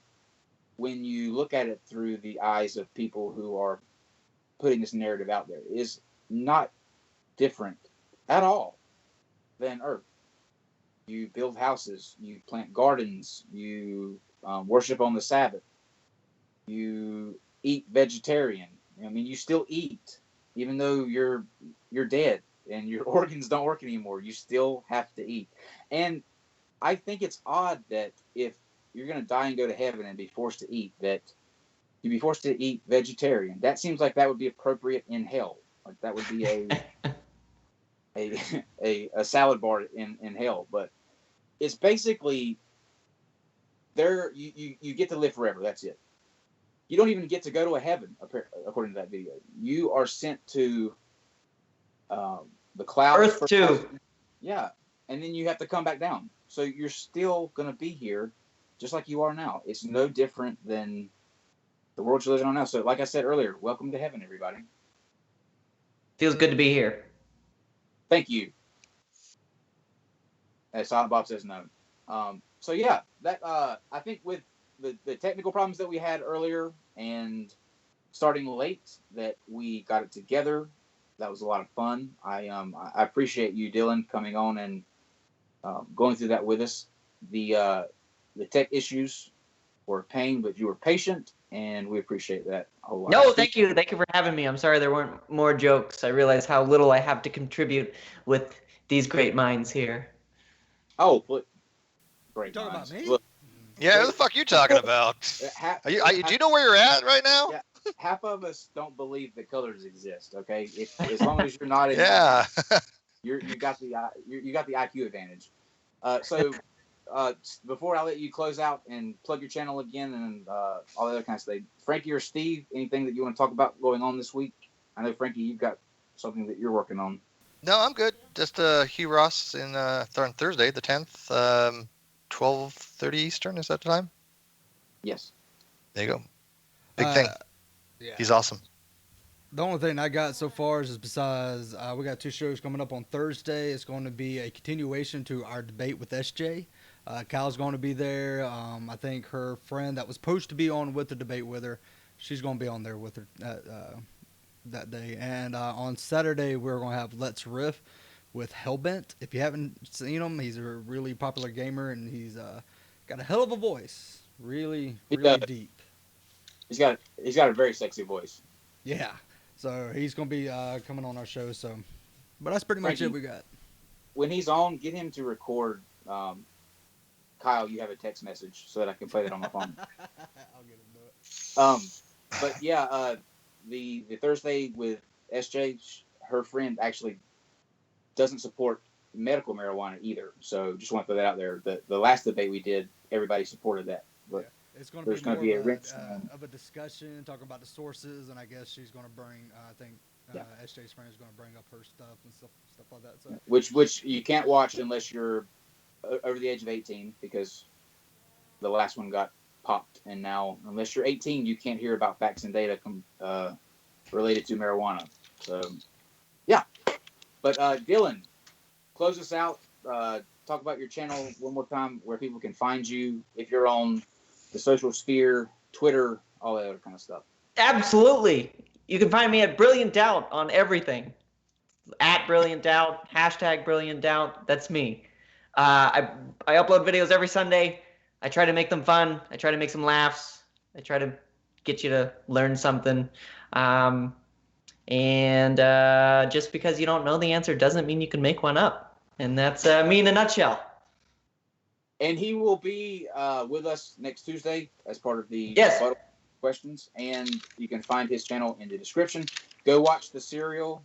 S1: when you look at it through the eyes of people who are putting this narrative out there, is not different at all than earth. You build houses, you plant gardens, you worship on the Sabbath, you eat vegetarian. I mean, you still eat, even though you're dead and your organs don't work anymore. You still have to eat. And I think it's odd that if you're going to die and go to heaven and be forced to eat, that you'd be forced to eat vegetarian. That seems like that would be appropriate in hell. Like that would be a salad bar in hell. But it's basically there. You get to live forever. That's it. You don't even get to go to a heaven, according to that video. You are sent to the clouds.
S3: Earth too.
S1: Yeah, and then you have to come back down. So you're still going to be here just like you are now. It's no different than the world what you're listening on now. So, like I said earlier, welcome to heaven, everybody.
S3: Feels good to be here.
S1: Thank you. As Silent Bob says no. So yeah, that I think with the technical problems that we had earlier and starting late, that we got it together. That was a lot of fun. I appreciate you, Dylan, coming on and going through that with us. The tech issues were a pain, but you were patient, and we appreciate that a whole lot.
S3: No, thank you. Thank you for having me. I'm sorry there weren't more jokes. I realize how little I have to contribute with these great minds here.
S1: Oh, great.
S5: Talking about
S1: minds.
S5: me?
S1: Look,
S2: Yeah, who the fuck you talking about? Do you know where you're at right now?
S1: Yeah. Half of us don't believe that colors exist. Okay, as long as you're not in,
S2: Yeah.
S1: you got the IQ advantage. So before I let you close out and plug your channel again and all the other kinds of stuff, Frankie or Steve, anything that you want to talk about going on this week? I know Frankie, you've got something that you're working on.
S2: No, I'm good. Just Hugh Ross on Thursday, the 10th, 12:30 Eastern. Is that the time?
S1: Yes.
S2: There you go. Big thing.
S5: Yeah.
S2: He's awesome.
S5: The only thing I got so far is besides we got 2 shows coming up on Thursday. It's going to be a continuation to our debate with SJ. Kyle's going to be there. I think her friend that was supposed to be on with the debate with her, she's going to be on there with her that day. And on Saturday, we're going to have Let's Riff with Hellbent. If you haven't seen him, he's a really popular gamer, and he's got a hell of a voice. Really deep.
S1: He's got a very sexy voice.
S5: Yeah. So he's going to be coming on our show. So, but that's pretty much
S1: Frankie,
S5: it we got.
S1: When he's on, get him to record. Kyle, you have a text message so that I can play that on my phone.
S5: I'll get him to it.
S1: But yeah, the Thursday with SJ, her friend actually doesn't support medical marijuana either. So just want to throw that out there. The last debate we did, everybody supported that. But
S5: Yeah. It's going
S1: there's
S5: to
S1: going to
S5: be
S1: be
S5: more
S1: a rinse.
S5: of a discussion, talking about the sources, and I guess she's going to bring, I think, SJ's friend is going to bring up her stuff and stuff like that. So
S1: Which you can't watch unless you're over the age of 18, because the last one got popped, and now unless you're 18, you can't hear about facts and data related to marijuana. So yeah, but Dylan, close us out. Talk about your channel one more time, where people can find you if you're on the social sphere, Twitter, all that other kind of stuff.
S3: Absolutely. You can find me at Brilliant Doubt on everything. At Brilliant Doubt, #Brilliant Doubt. That's me. I upload videos every Sunday. I try to make them fun. I try to make some laughs. I try to get you to learn something. And just because you don't know the answer doesn't mean you can make one up. And that's me in a nutshell.
S1: And he will be with us next Tuesday as part of the
S3: Yes.
S1: questions. And you can find his channel in the description. Go watch the serial.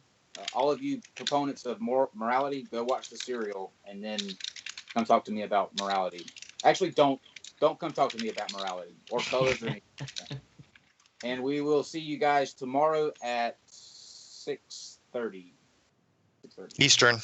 S1: All of you proponents of morality, go watch the serial and then come talk to me about morality. Actually, don't come talk to me about morality or colors or anything. And we will see you guys tomorrow at 6:30.
S2: Eastern.